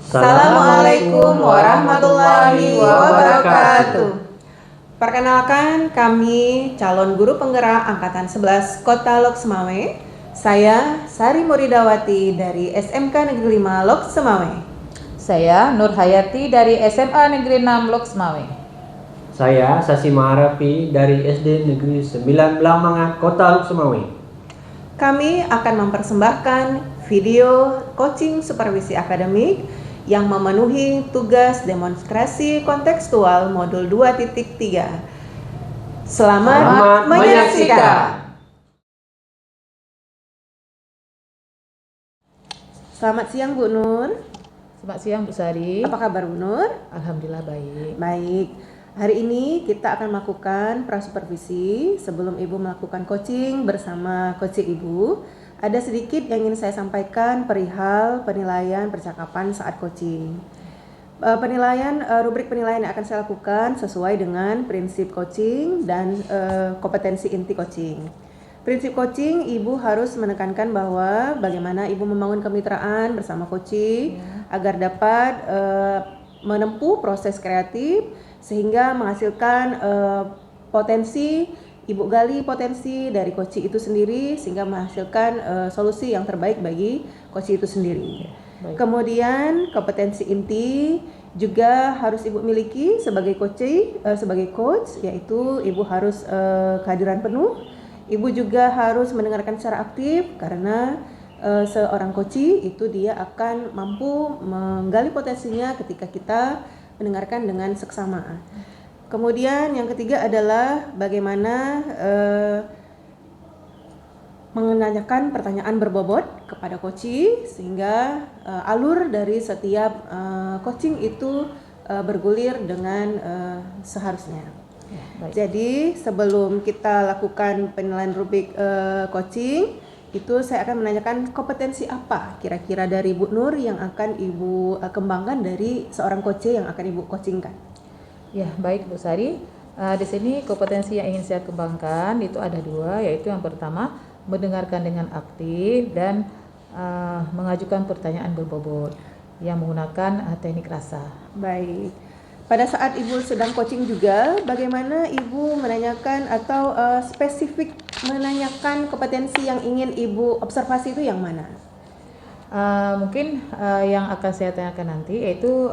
Assalamualaikum warahmatullahi wabarakatuh. Perkenalkan, kami calon guru penggerak Angkatan 11 Kota Lok Semawe. Saya Sari Muridawati dari SMK Negeri 5 Lok Semawe. Saya Nur Hayati dari SMA Negeri 6 Lok Semawe. Saya Sasi Maharapi dari SD Negeri 9 Belambangan Kota Lok Semawe. Kami akan mempersembahkan video coaching supervisi akademik yang memenuhi tugas demonstrasi kontekstual modul 2.3. Selamat menyaksikan. Selamat siang Bu Nur. Selamat siang Bu Sari. Apa kabar Bu Nur? Alhamdulillah baik. Baik. Hari ini kita akan melakukan prasupervisi. Sebelum Ibu melakukan coaching bersama coaching Ibu, ada sedikit yang ingin saya sampaikan perihal penilaian percakapan saat coaching. Rubrik penilaian yang akan saya lakukan sesuai dengan prinsip coaching dan kompetensi inti coaching. Prinsip coaching, Ibu harus menekankan bahwa bagaimana Ibu membangun kemitraan bersama coaching agar dapat menempuh proses kreatif sehingga menghasilkan potensi. Ibu gali potensi dari coaching itu sendiri sehingga menghasilkan solusi yang terbaik bagi coaching itu sendiri. Kemudian kompetensi inti juga harus Ibu miliki sebagai sebagai coach, yaitu Ibu harus kehadiran penuh. Ibu juga harus mendengarkan secara aktif karena seorang coaching itu dia akan mampu menggali potensinya ketika kita mendengarkan dengan seksama. Kemudian yang ketiga adalah bagaimana menanyakan pertanyaan berbobot kepada coaching sehingga alur dari setiap coaching itu bergulir dengan seharusnya. Jadi sebelum kita lakukan penilaian rubrik coaching, itu saya akan menanyakan kompetensi apa kira-kira dari Bu Nur yang akan Ibu kembangkan dari seorang coaching yang akan Ibu coachingkan. Ya, baik Bu Sari. Di sini kompetensi yang ingin saya kembangkan itu ada dua, yaitu yang pertama mendengarkan dengan aktif dan mengajukan pertanyaan berbobot yang menggunakan teknik rasa. Baik. Pada saat Ibu sedang coaching juga, bagaimana Ibu menanyakan atau spesifik menanyakan kompetensi yang ingin Ibu observasi itu yang mana? Mungkin yang akan saya tanyakan nanti yaitu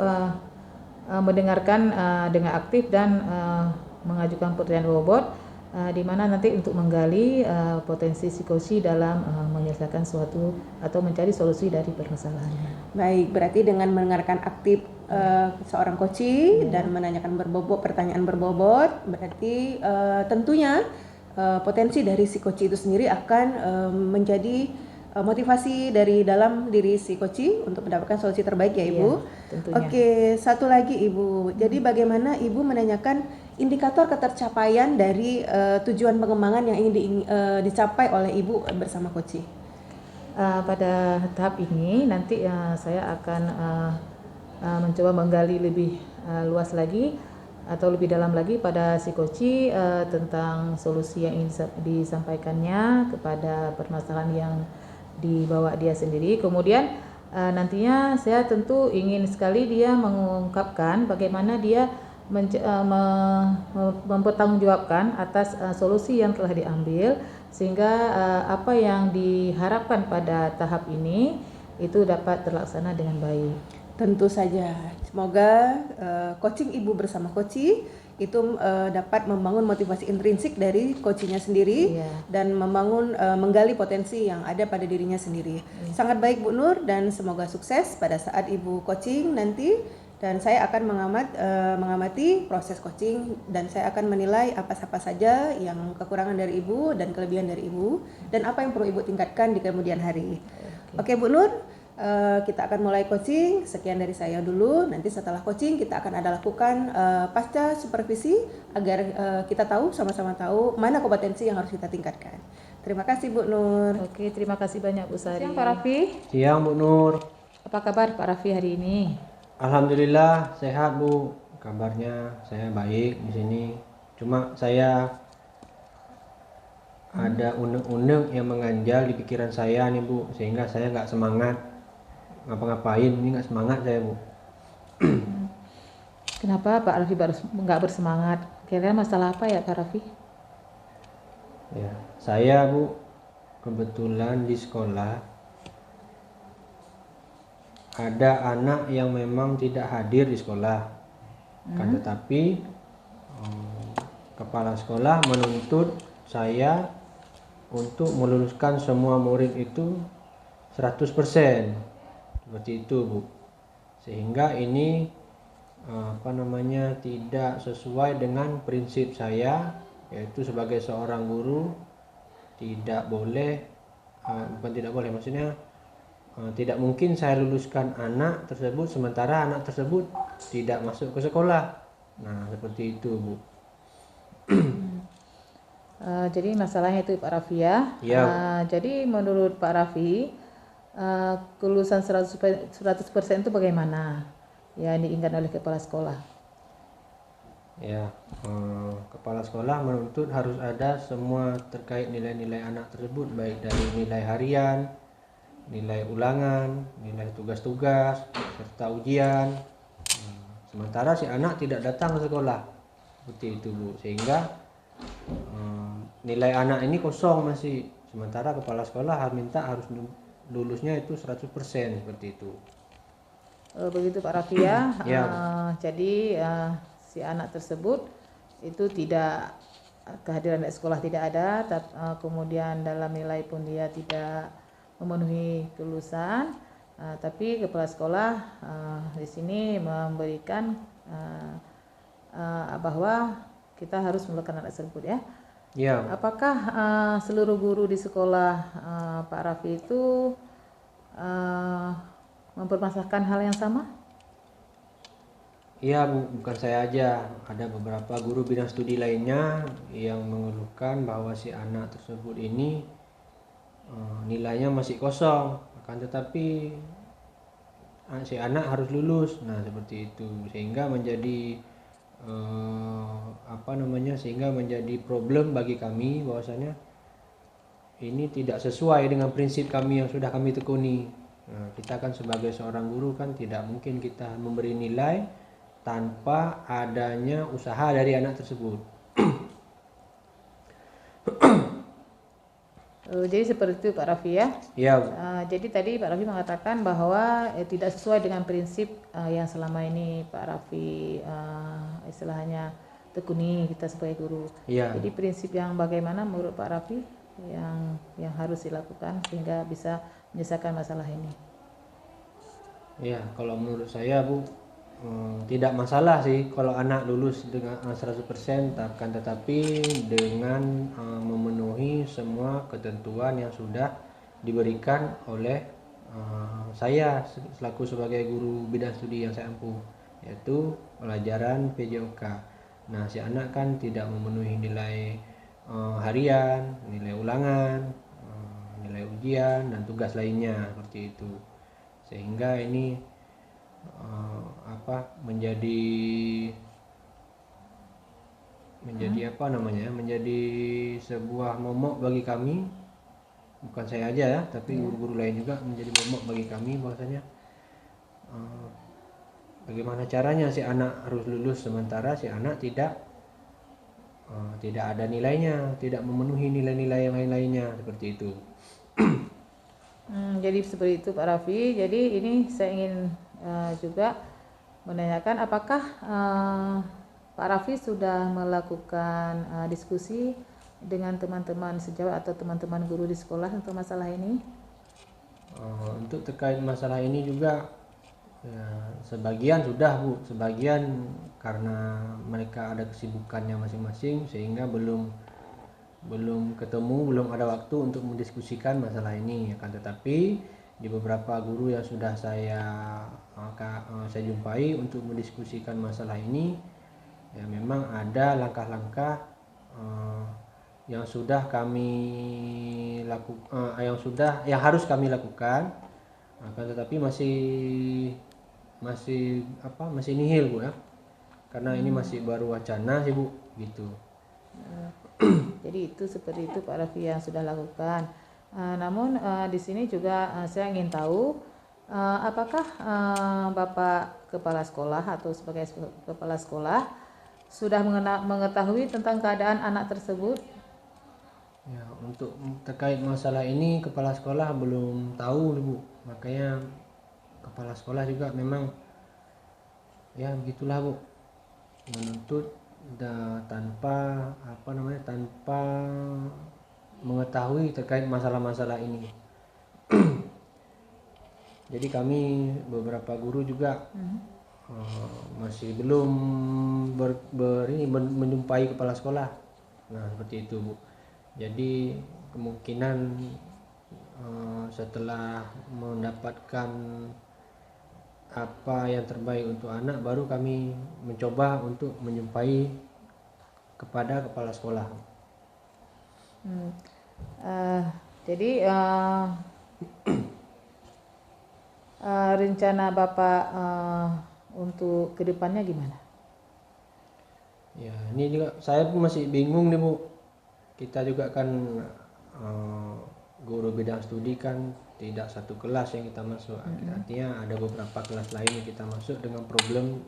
mendengarkan dengan aktif dan mengajukan pertanyaan bobot, di mana nanti untuk menggali potensi psikosi dalam menyelesaikan suatu atau mencari solusi dari permasalahannya. Baik, berarti dengan mendengarkan aktif seorang coaching dan menanyakan pertanyaan berbobot, berarti tentunya potensi dari si coaching itu sendiri akan menjadi motivasi dari dalam diri si coaching untuk mendapatkan solusi terbaik ya Ibu. Tentunya. Oke, satu lagi Ibu. Jadi bagaimana Ibu menanyakan indikator ketercapaian dari tujuan pengembangan yang ingin dicapai oleh Ibu bersama coaching? Pada tahap ini nanti saya akan mencoba menggali lebih luas lagi atau lebih dalam lagi pada si coaching tentang solusi yang ingin disampaikannya kepada permasalahan yang dibawa dia sendiri. Kemudian nantinya saya tentu ingin sekali dia mengungkapkan bagaimana dia mempertanggungjawabkan atas solusi yang telah diambil sehingga apa yang diharapkan pada tahap ini itu dapat terlaksana dengan baik. Tentu saja. Semoga coaching Ibu bersama coaching itu dapat membangun motivasi intrinsik dari coachingnya sendiri dan menggali potensi yang ada pada dirinya sendiri. Sangat baik Bu Nur dan semoga sukses pada saat Ibu coaching nanti, dan saya akan mengamati proses coaching dan saya akan menilai apa saja yang kekurangan dari Ibu dan kelebihan dari Ibu dan apa yang perlu Ibu tingkatkan di kemudian hari. Oke Bu Nur, kita akan mulai coaching. Sekian dari saya dulu. Nanti setelah coaching kita akan lakukan pasca supervisi agar kita sama-sama tahu mana kompetensi yang harus kita tingkatkan. Terima kasih Bu Nur. Oke, terima kasih banyak Bu Sari. Siang Pak Raffi. Siang Bu Nur. Apa kabar Pak Raffi hari ini? Alhamdulillah sehat Bu. Kabarnya saya baik di sini. Cuma saya ada unek-unek yang mengganjal di pikiran saya nih Bu, sehingga saya nggak semangat ngapa-ngapain, ini nggak semangat saya Bu. Kenapa Pak Raffi nggak bersemangat? Kira-kira masalah apa ya Pak Raffi? Ya, saya Bu kebetulan di sekolah ada anak yang memang tidak hadir di sekolah, kan tetapi kepala sekolah menuntut saya untuk meluluskan semua murid itu 100%, seperti itu Bu. Sehingga ini tidak sesuai dengan prinsip saya, yaitu sebagai seorang guru tidak boleh, bukan tidak boleh, maksudnya tidak mungkin saya luluskan anak tersebut sementara anak tersebut tidak masuk ke sekolah. Nah, seperti itu Bu. Jadi masalahnya itu Pak Raffi ya. Iya. Jadi menurut Pak Raffi, kelulusan 100% itu bagaimana? Ya diingat oleh kepala sekolah. Ya, kepala sekolah menuntut harus ada semua terkait nilai-nilai anak tersebut, baik dari nilai harian, nilai ulangan, nilai tugas-tugas, serta ujian. Sementara si anak tidak datang ke sekolah, seperti itu Bu. Sehingga nilai anak ini kosong masih. Sementara kepala sekolah harus lulusnya itu 100%, seperti itu. Begitu Pak Raffi ya. Ya. Jadi si anak tersebut itu tidak, kehadiran di sekolah tidak ada, kemudian dalam nilai pun dia tidak memenuhi kelulusan, tapi kepala sekolah di sini memberikan bahwa kita harus melakukan anak tersebut ya. Ya. Apakah seluruh guru di sekolah Pak Raffi itu mempermasalahkan hal yang sama? Iya Bu, bukan saya aja, ada beberapa guru bidang studi lainnya yang mengeluhkan bahwa si anak tersebut ini nilainya masih kosong, akan tetapi si anak harus lulus. Nah, seperti itu, sehingga menjadi sehingga menjadi problem bagi kami bahwasanya ini tidak sesuai dengan prinsip kami yang sudah kami tekuni. Nah, kita kan sebagai seorang guru kan tidak mungkin kita memberi nilai tanpa adanya usaha dari anak tersebut. Jadi seperti itu Pak Raffi ya. Ya. Jadi tadi Pak Raffi mengatakan bahwa tidak sesuai dengan prinsip yang selama ini Pak Raffi istilahnya tekuni kita sebagai guru. Ya. Jadi prinsip yang bagaimana menurut Pak Raffi yang harus dilakukan sehingga bisa menyelesaikan masalah ini? Ya, kalau menurut saya Bu, tidak masalah sih kalau anak lulus dengan 100%, akan tetapi dengan memenuhi semua ketentuan yang sudah diberikan oleh saya selaku sebagai guru bidang studi yang saya ampuh, yaitu pelajaran PJOK. Nah, si anak kan tidak memenuhi nilai harian, nilai ulangan, nilai ujian dan tugas lainnya, seperti itu. Sehingga ini menjadi sebuah momok bagi kami, bukan saya aja ya, tapi guru-guru lain juga menjadi momok bagi kami bahwasanya bagaimana caranya si anak harus lulus sementara si anak tidak ada nilainya, tidak memenuhi nilai-nilai yang lain-lainnya, seperti itu. Jadi seperti itu Pak Raffi. Jadi ini saya ingin juga menanyakan apakah Pak Raffi sudah melakukan diskusi dengan teman-teman sejawat atau teman-teman guru di sekolah untuk masalah ini? Untuk terkait masalah ini juga ya, sebagian sudah Bu, sebagian karena mereka ada kesibukannya masing-masing sehingga belum ketemu, belum ada waktu untuk mendiskusikan masalah ini. Akan tetapi di beberapa guru yang sudah saya jumpai untuk mendiskusikan masalah ini, ya memang ada langkah-langkah yang sudah kami lakukan, yang harus kami lakukan, akan tetapi masih nihil Bu ya, karena ini masih baru wacana sih Bu, gitu. Jadi itu seperti itu Pak Raffi yang sudah lakukan. Namun di sini juga saya ingin tahu Apakah Bapak kepala sekolah atau sebagai kepala sekolah sudah mengetahui tentang keadaan anak tersebut? Ya, untuk terkait masalah ini kepala sekolah belum tahu Bu. Makanya kepala sekolah juga memang ya begitulah Bu, menuntut tanpa tanpa mengetahui terkait masalah-masalah ini. Jadi kami beberapa guru juga masih belum menjumpai kepala sekolah. Nah seperti itu Bu. Jadi kemungkinan setelah mendapatkan apa yang terbaik untuk anak, baru kami mencoba untuk menjumpai kepada kepala sekolah. Jadi rencana Bapak untuk kedepannya gimana? Ya, ini juga saya pun masih bingung nih Bu. Kita juga kan guru bidang studi kan tidak satu kelas yang kita masuk. Artinya ada beberapa kelas lain yang kita masuk dengan problem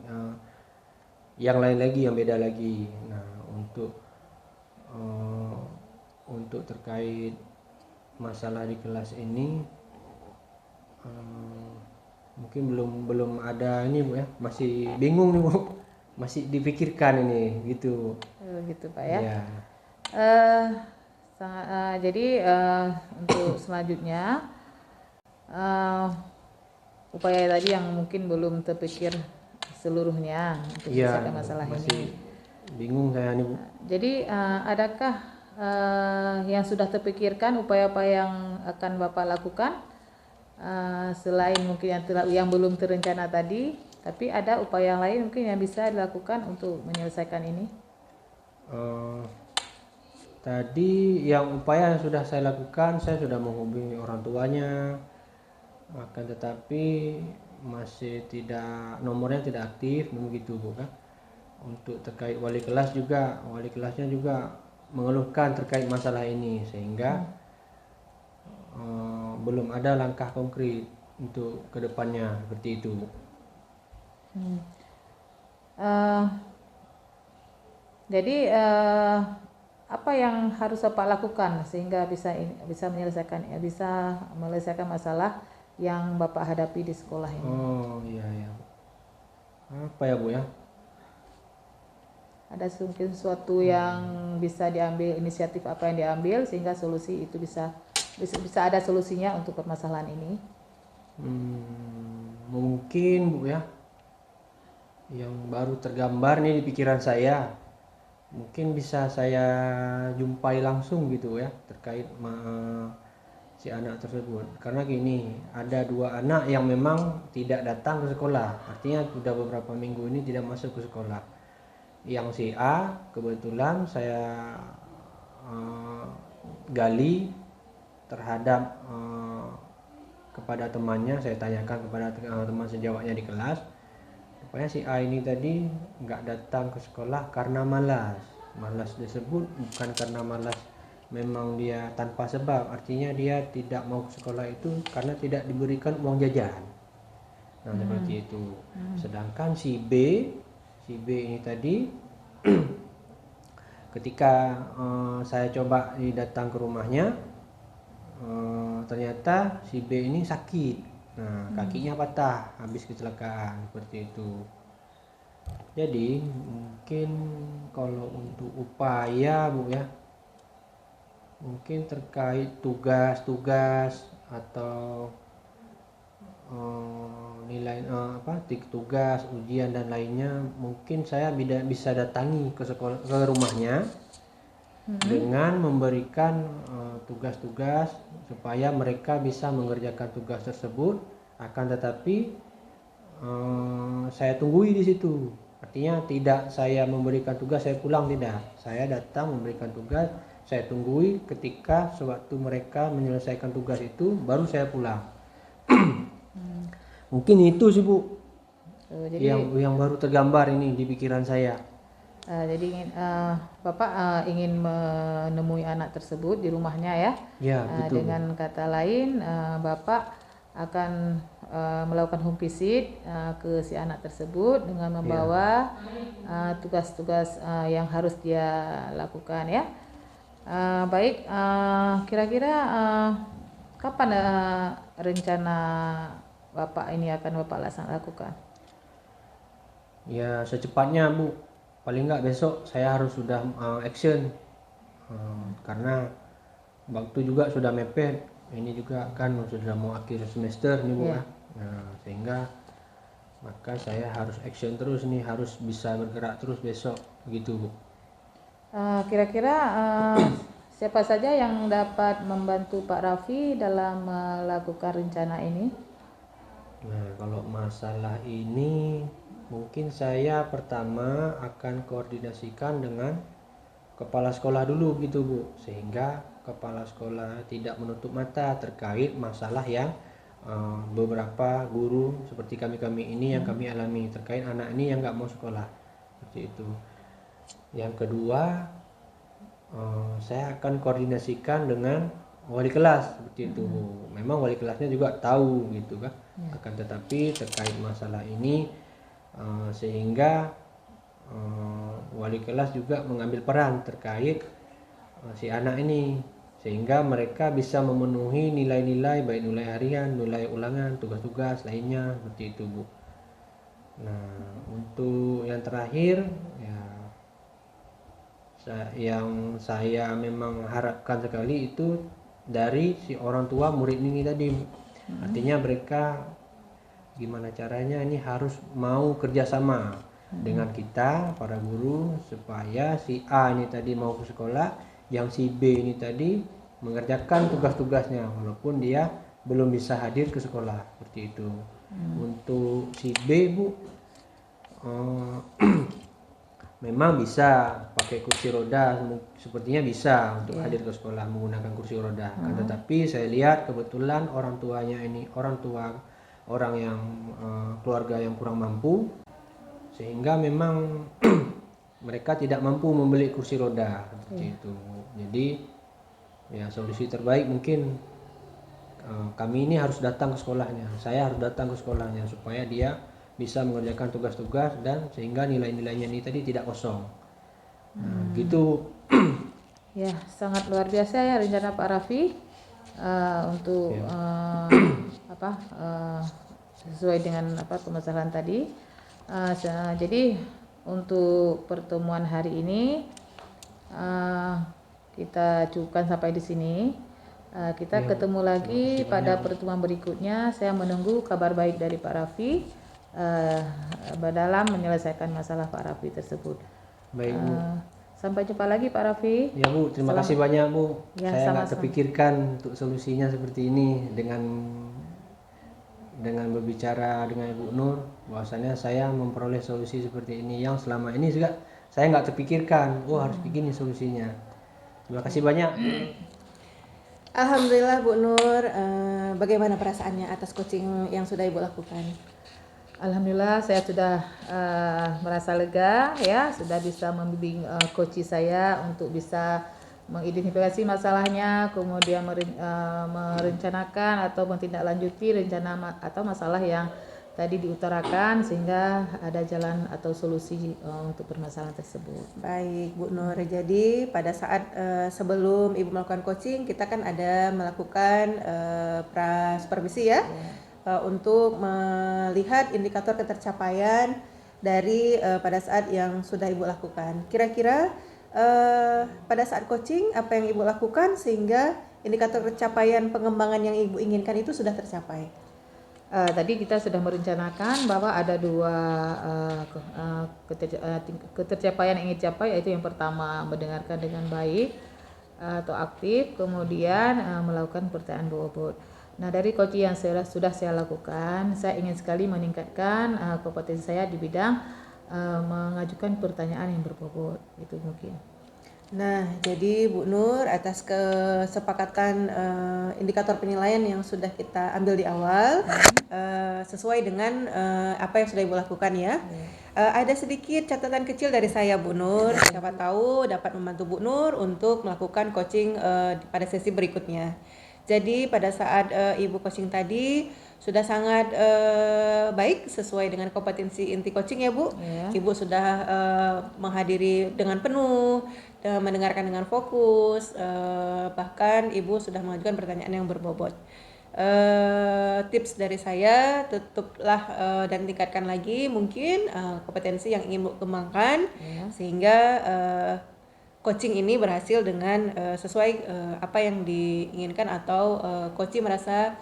yang lain lagi, yang beda lagi. Nah, untuk terkait masalah di kelas ini mungkin belum ada ini Bu ya. Masih bingung nih Bu. Masih dipikirkan ini gitu. Gitu Pak ya. Ya. Jadi untuk selanjutnya upaya tadi yang mungkin belum terpikir seluruhnya untuk menyelesaikan masalah masih ini. Bingung saya nih Bu. Jadi adakah yang sudah terpikirkan upaya-upaya yang akan Bapak lakukan selain mungkin yang belum terencana tadi, tapi ada upaya yang lain mungkin yang bisa dilakukan untuk menyelesaikan ini? Tadi yang upaya yang sudah saya lakukan, saya sudah menghubungi orang tuanya, akan tetapi masih nomornya tidak aktif begitu Bu kan. Untuk terkait wali kelasnya juga mengeluhkan terkait masalah ini, sehingga belum ada langkah konkret untuk kedepannya seperti itu. Jadi apa yang harus Bapak lakukan sehingga bisa menyelesaikan masalah yang Bapak hadapi di sekolah ini? Oh iya ya. Apa ya Bu ya? Ada mungkin sesuatu yang bisa diambil, inisiatif apa yang diambil sehingga solusi itu bisa ada solusinya untuk permasalahan ini? Mungkin Bu ya, yang baru tergambar nih di pikiran saya, mungkin bisa saya jumpai langsung gitu ya terkait si anak tersebut. Karena gini, ada 2 anak yang memang tidak datang ke sekolah, artinya sudah beberapa minggu ini tidak masuk ke sekolah. Yang si A kebetulan saya gali terhadap kepada temannya, saya tanyakan kepada teman sejawatnya di kelas, rupanya si A ini tadi nggak datang ke sekolah karena malas disebut bukan karena malas, memang dia tanpa sebab, artinya dia tidak mau ke sekolah itu karena tidak diberikan uang jajan. Nah seperti itu. Sedangkan si B ini tadi ketika saya coba datang ke rumahnya, ternyata si B ini sakit. Nah kakinya patah habis kecelakaan seperti itu. Jadi mungkin kalau untuk upaya Bu ya, mungkin terkait tugas atau nilai tugas, ujian dan lainnya, mungkin saya bisa datangi ke rumahnya dengan memberikan tugas-tugas supaya mereka bisa mengerjakan tugas tersebut. Akan tetapi saya tunggui di situ, artinya tidak saya memberikan tugas saya pulang, tidak, saya datang memberikan tugas, saya tunggui ketika sewaktu mereka menyelesaikan tugas itu baru saya pulang. Mungkin itu sih Bu, jadi yang baru tergambar ini di pikiran saya. Jadi Bapak ingin menemui anak tersebut di rumahnya ya? Ya betul. Dengan kata lain Bapak akan melakukan home visit ke si anak tersebut dengan membawa tugas-tugas yang harus dia lakukan ya. Baik, kira-kira kapan rencana Bapak ini akan Bapak lakukan? Ya secepatnya Bu, paling nggak besok saya harus sudah action. Karena waktu juga sudah mepet, ini juga kan sudah mau akhir semester nih Bu ya. Nah, sehingga maka saya harus action terus nih, harus bisa bergerak terus besok begitu Bu. Kira-kira siapa saja yang dapat membantu Pak Raffi dalam melakukan rencana ini? Nah, kalau masalah ini mungkin saya pertama akan koordinasikan dengan kepala sekolah dulu gitu Bu, sehingga kepala sekolah tidak menutup mata terkait masalah yang beberapa guru seperti kami ini yang kami alami terkait anak ini yang nggak mau sekolah seperti itu. Yang kedua, saya akan koordinasikan dengan wali kelas seperti itu. Memang wali kelasnya juga tahu gitu kan, akan tetapi terkait masalah ini sehingga wali kelas juga mengambil peran terkait si anak ini, sehingga mereka bisa memenuhi nilai-nilai baik nilai harian, nilai ulangan, tugas-tugas lainnya seperti itu Bu. Nah, untuk yang terakhir ya yang saya memang harapkan sekali itu dari si orang tua murid ini tadi. Artinya mereka gimana caranya ini harus mau kerjasama dengan kita para guru supaya si A ini tadi mau ke sekolah, yang si B ini tadi mengerjakan tugas-tugasnya walaupun dia belum bisa hadir ke sekolah seperti itu. Untuk si B Bu, memang bisa pakai kursi roda, sepertinya bisa untuk hadir ke sekolah menggunakan kursi roda. Tetapi saya lihat kebetulan orang tuanya ini orang yang keluarga yang kurang mampu, sehingga memang mereka tidak mampu membeli kursi roda seperti itu. Jadi ya solusi terbaik mungkin kami ini harus datang ke sekolahnya. Saya harus datang ke sekolahnya supaya dia bisa mengerjakan tugas-tugas dan sehingga nilai-nilainya ini tadi tidak kosong. Nah, gitu. Ya, sangat luar biasa ya rencana Pak Raffi untuk sesuai dengan permasalahan tadi. Jadi untuk pertemuan hari ini kita cukupkan sampai di sini. Kita ketemu lagi pada pertemuan berikutnya. Saya menunggu kabar baik dari Pak Raffi dalam menyelesaikan masalah Pak Raffi tersebut. Baik Bu. Sampai jumpa lagi Pak Raffi. Ya Bu, terima kasih banyak Bu. Ya, saya nggak sama-sama. terpikirkan untuk solusinya seperti ini dengan berbicara dengan Ibu Nur, bahwasanya saya memperoleh solusi seperti ini yang selama ini juga saya nggak terpikirkan. Harus begini solusinya. Terima kasih banyak. Alhamdulillah Bu Nur, bagaimana perasaannya atas coaching yang sudah Ibu lakukan? Alhamdulillah saya sudah merasa lega ya, sudah bisa membimbing coach saya untuk bisa mengidentifikasi masalahnya, kemudian merencanakan atau menindaklanjuti rencana atau masalah yang tadi diutarakan sehingga ada jalan atau solusi untuk permasalahan tersebut. Baik Bu Nur, jadi pada saat sebelum Ibu melakukan coaching kita kan ada melakukan supervisi ya. Untuk melihat indikator ketercapaian dari pada saat yang sudah Ibu lakukan. Kira-kira pada saat coaching apa yang Ibu lakukan sehingga indikator pencapaian pengembangan yang Ibu inginkan itu sudah tercapai? Tadi kita sudah merencanakan bahwa ada dua ketercapaian yang ingin dicapai, yaitu yang pertama mendengarkan dengan baik atau aktif, kemudian melakukan pertanyaan bobot. Nah, dari coaching yang sudah saya lakukan, saya ingin sekali meningkatkan kompetensi saya di bidang mengajukan pertanyaan yang berbobot, itu mungkin. Nah, jadi Bu Nur atas kesepakatan indikator penilaian yang sudah kita ambil di awal sesuai dengan apa yang sudah Ibu lakukan ya. Ada sedikit catatan kecil dari saya Bu Nur, siapa tahu dapat membantu Bu Nur untuk melakukan coaching pada sesi berikutnya. Jadi pada saat Ibu coaching tadi sudah sangat baik sesuai dengan kompetensi inti coaching ya Bu. Ya. Ibu sudah menghadiri dengan penuh, mendengarkan dengan fokus, bahkan Ibu sudah mengajukan pertanyaan yang berbobot. Tips dari saya, tutuplah dan tingkatkan lagi mungkin kompetensi yang ingin Bu kembangkan, sehingga coaching ini berhasil dengan sesuai apa yang diinginkan, atau coach merasa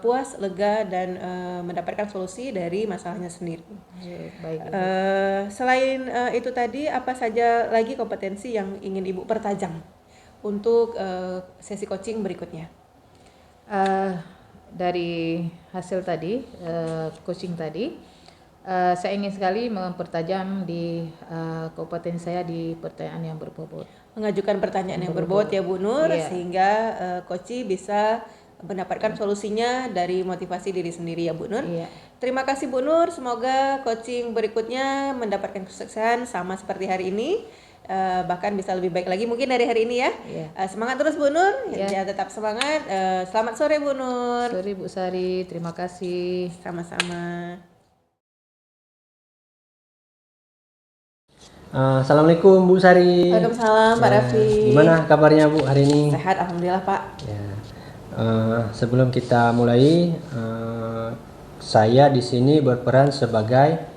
puas, lega, dan mendapatkan solusi dari masalahnya sendiri. Baik. Selain itu tadi, apa saja lagi kompetensi yang ingin Ibu pertajam untuk sesi coaching berikutnya? Dari hasil tadi, coaching tadi, saya ingin sekali mempertajam di kompetensi saya di pertanyaan yang berbobot. Mengajukan pertanyaan yang berbobot ya Bu Nur, Iya. sehingga coach bisa mendapatkan solusinya dari motivasi diri sendiri ya Bu Nur. Iya. Terima kasih Bu Nur, semoga coaching berikutnya mendapatkan kesuksesan sama seperti hari ini. Bahkan bisa lebih baik lagi mungkin dari hari ini ya. Iya. Semangat terus Bu Nur, Iya. ya tetap semangat. Selamat sore Bu Nur. Sorry Bu Sari, terima kasih. Sama-sama. Assalamualaikum Bu Sari. Waalaikumsalam Pak Raffi. Gimana kabarnya Bu hari ini? Sehat alhamdulillah Pak. Ya. Sebelum kita mulai, saya di sini berperan sebagai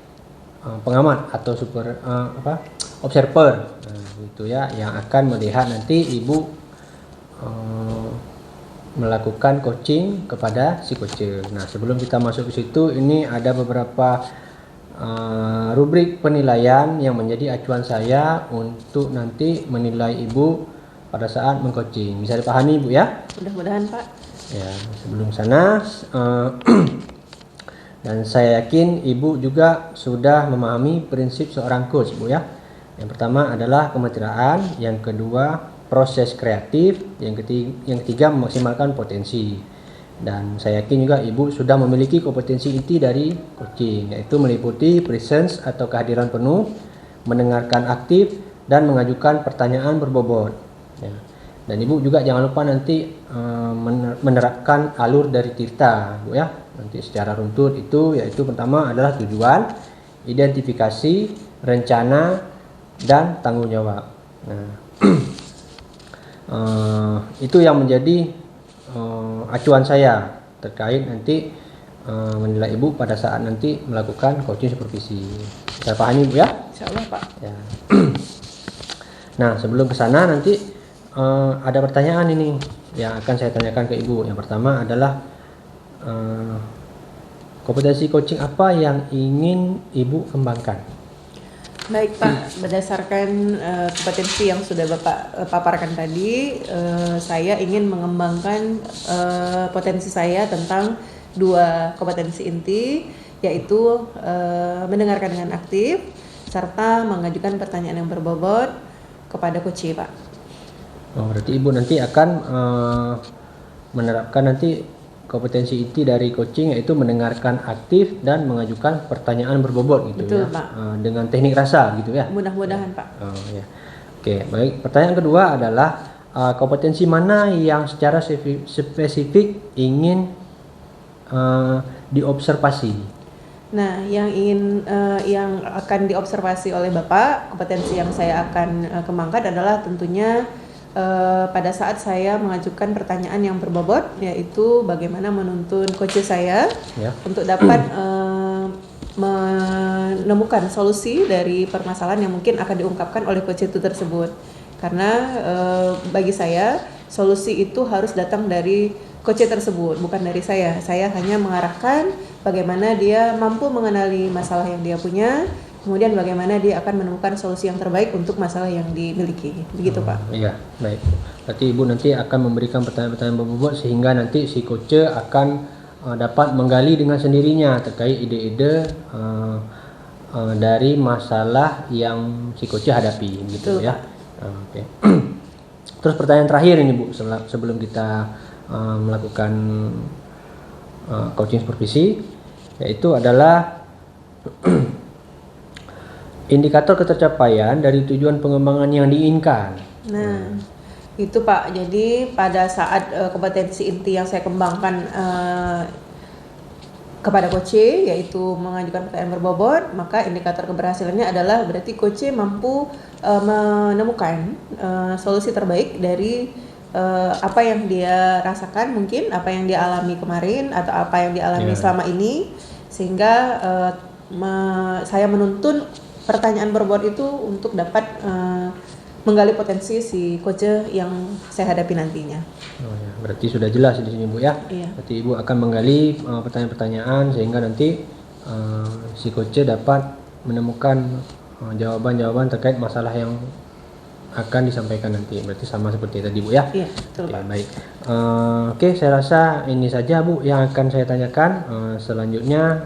pengamat atau observer, gitu ya, yang akan melihat nanti Ibu melakukan coaching kepada si coach. Nah, sebelum kita masuk ke situ, ini ada beberapa rubrik penilaian yang menjadi acuan saya untuk nanti menilai Ibu pada saat mengcoaching. Bisa dipahami Bu ya? Mudah-mudahan Pak. Ya, sebelum sana dan saya yakin Ibu juga sudah memahami prinsip seorang coach Bu ya. Yang pertama adalah kemitraan, yang kedua proses kreatif, yang ketiga memaksimalkan potensi. Dan saya yakin juga Ibu sudah memiliki kompetensi inti dari coaching, yaitu meliputi presence atau kehadiran penuh, mendengarkan aktif, dan mengajukan pertanyaan berbobot. Ya. Dan Ibu juga jangan lupa nanti menerapkan alur dari Tirta Bu ya. Nanti secara runtut itu, yaitu pertama adalah tujuan, identifikasi, rencana, dan tanggung jawab. Nah, itu yang menjadi acuan saya terkait nanti menilai Ibu pada saat nanti melakukan coaching supervisi. Saya pahami Bu ya? Insyaallah Pak. Ya. Nah, sebelum ke sana nanti ada pertanyaan ini yang akan saya tanyakan ke Ibu. Yang pertama adalah kompetensi coaching apa yang ingin Ibu kembangkan? Baik Pak, berdasarkan kompetensi yang sudah Bapak paparkan tadi, saya ingin mengembangkan potensi saya tentang dua kompetensi inti, yaitu mendengarkan dengan aktif serta mengajukan pertanyaan yang berbobot kepada coach Pak. Oh, berarti Ibu nanti akan menerapkan nanti kompetensi inti dari coaching, yaitu mendengarkan aktif dan mengajukan pertanyaan berbobot gitu. Betul, ya. Pak. Dengan teknik rasa gitu ya. Mudah-mudahan Pak. Oh, ya. Oke, baik. Pertanyaan kedua adalah kompetensi mana yang secara spesifik ingin diobservasi? Nah, yang akan diobservasi oleh Bapak, kompetensi yang saya akan kembangkan adalah tentunya pada saat saya mengajukan pertanyaan yang berbobot, yaitu bagaimana menuntun coach saya untuk dapat menemukan solusi dari permasalahan yang mungkin akan diungkapkan oleh coach itu tersebut. Karena bagi saya solusi itu harus datang dari coach tersebut, bukan dari saya. Saya hanya mengarahkan bagaimana dia mampu mengenali masalah yang dia punya, kemudian bagaimana dia akan menemukan solusi yang terbaik untuk masalah yang dimiliki. Begitu Pak. Iya, baik. Berarti Ibu nanti akan memberikan pertanyaan-pertanyaan berbobot sehingga nanti si coach akan dapat menggali dengan sendirinya terkait ide-ide dari masalah yang si coach hadapi gitu. Betul, ya. Oke. Terus pertanyaan terakhir ini Bu, sebelum kita melakukan coaching supervisi, yaitu adalah indikator ketercapaian dari tujuan pengembangan yang diinginkan. Nah, itu Pak. Jadi pada saat kompetensi inti yang saya kembangkan kepada coach, yaitu mengajukan pertanyaan berbobot, maka indikator keberhasilannya adalah berarti coach mampu menemukan solusi terbaik dari apa yang dia rasakan, mungkin apa yang dia alami kemarin atau apa yang dia alami selama ini, sehingga saya menuntun pertanyaan berbobot itu untuk dapat menggali potensi si coach yang saya hadapi nantinya. Oh ya, berarti sudah jelas di sini Bu ya. Iya. Berarti Ibu akan menggali pertanyaan-pertanyaan sehingga nanti si coach dapat menemukan jawaban-jawaban terkait masalah yang akan disampaikan nanti. Berarti sama seperti tadi Bu ya. Iya, betul Oke, Pak. baik. Oke, saya rasa ini saja Bu yang akan saya tanyakan. Selanjutnya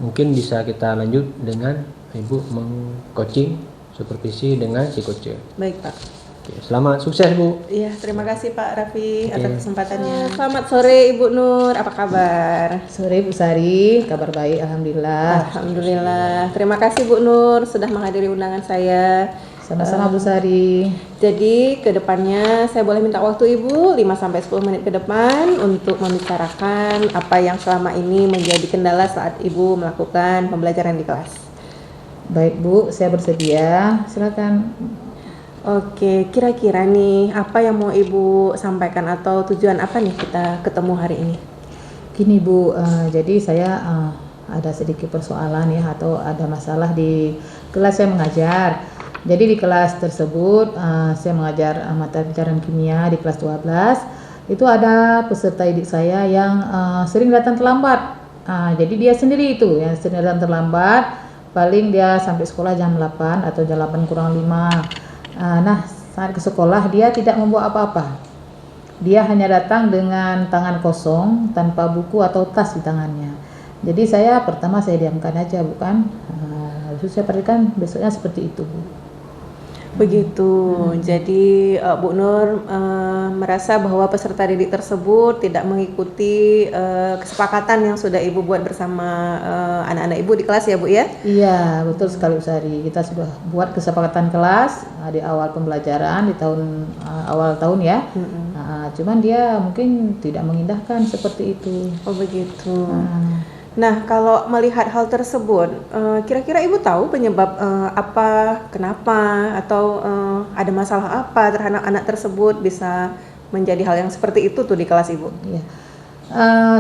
mungkin bisa kita lanjut dengan Ibu meng-coaching supervisi dengan si coach. Baik Pak. Oke, selamat sukses Bu. Iya, terima kasih Pak Raffi atas kesempatannya. Selamat sore Ibu Nur, apa kabar? Sore Bu Sari, kabar baik alhamdulillah. Alhamdulillah. Terima kasih Bu Nur sudah menghadiri undangan saya. Sama-sama Bu Sari. Jadi kedepannya saya boleh minta waktu Ibu 5-10 menit ke depan untuk membicarakan apa yang selama ini menjadi kendala saat Ibu melakukan pembelajaran di kelas. Baik Bu, saya bersedia. Silakan. Oke, kira-kira nih apa yang mau Ibu sampaikan atau tujuan apa nih kita ketemu hari ini? Gini Bu, jadi saya ada sedikit persoalan ya atau ada masalah di kelas saya mengajar. Jadi di kelas tersebut saya mengajar mata pelajaran kimia di kelas 12. Itu ada peserta didik saya yang sering datang terlambat. Jadi dia sendiri itu yang sering datang terlambat. Paling dia sampai sekolah jam 8 atau jam 8 kurang 5. Nah, saat ke sekolah dia tidak membawa apa-apa. Dia hanya datang dengan tangan kosong tanpa buku atau tas di tangannya. Jadi pertama saya diamkan aja, bukan? Terus saya perhatikan besoknya seperti itu, Bu. Begitu. Jadi Bu Nur merasa bahwa peserta didik tersebut tidak mengikuti kesepakatan yang sudah Ibu buat bersama anak-anak Ibu di kelas ya Bu ya? Iya, betul sekali Bu Sari. Kita sudah buat kesepakatan kelas di awal pembelajaran di awal tahun ya. Cuman dia mungkin tidak mengindahkan seperti itu. Oh begitu. Nah, kalau melihat hal tersebut, kira-kira Ibu tahu penyebab kenapa, atau ada masalah apa terhadap anak tersebut bisa menjadi hal yang seperti itu tuh di kelas Ibu? Iya.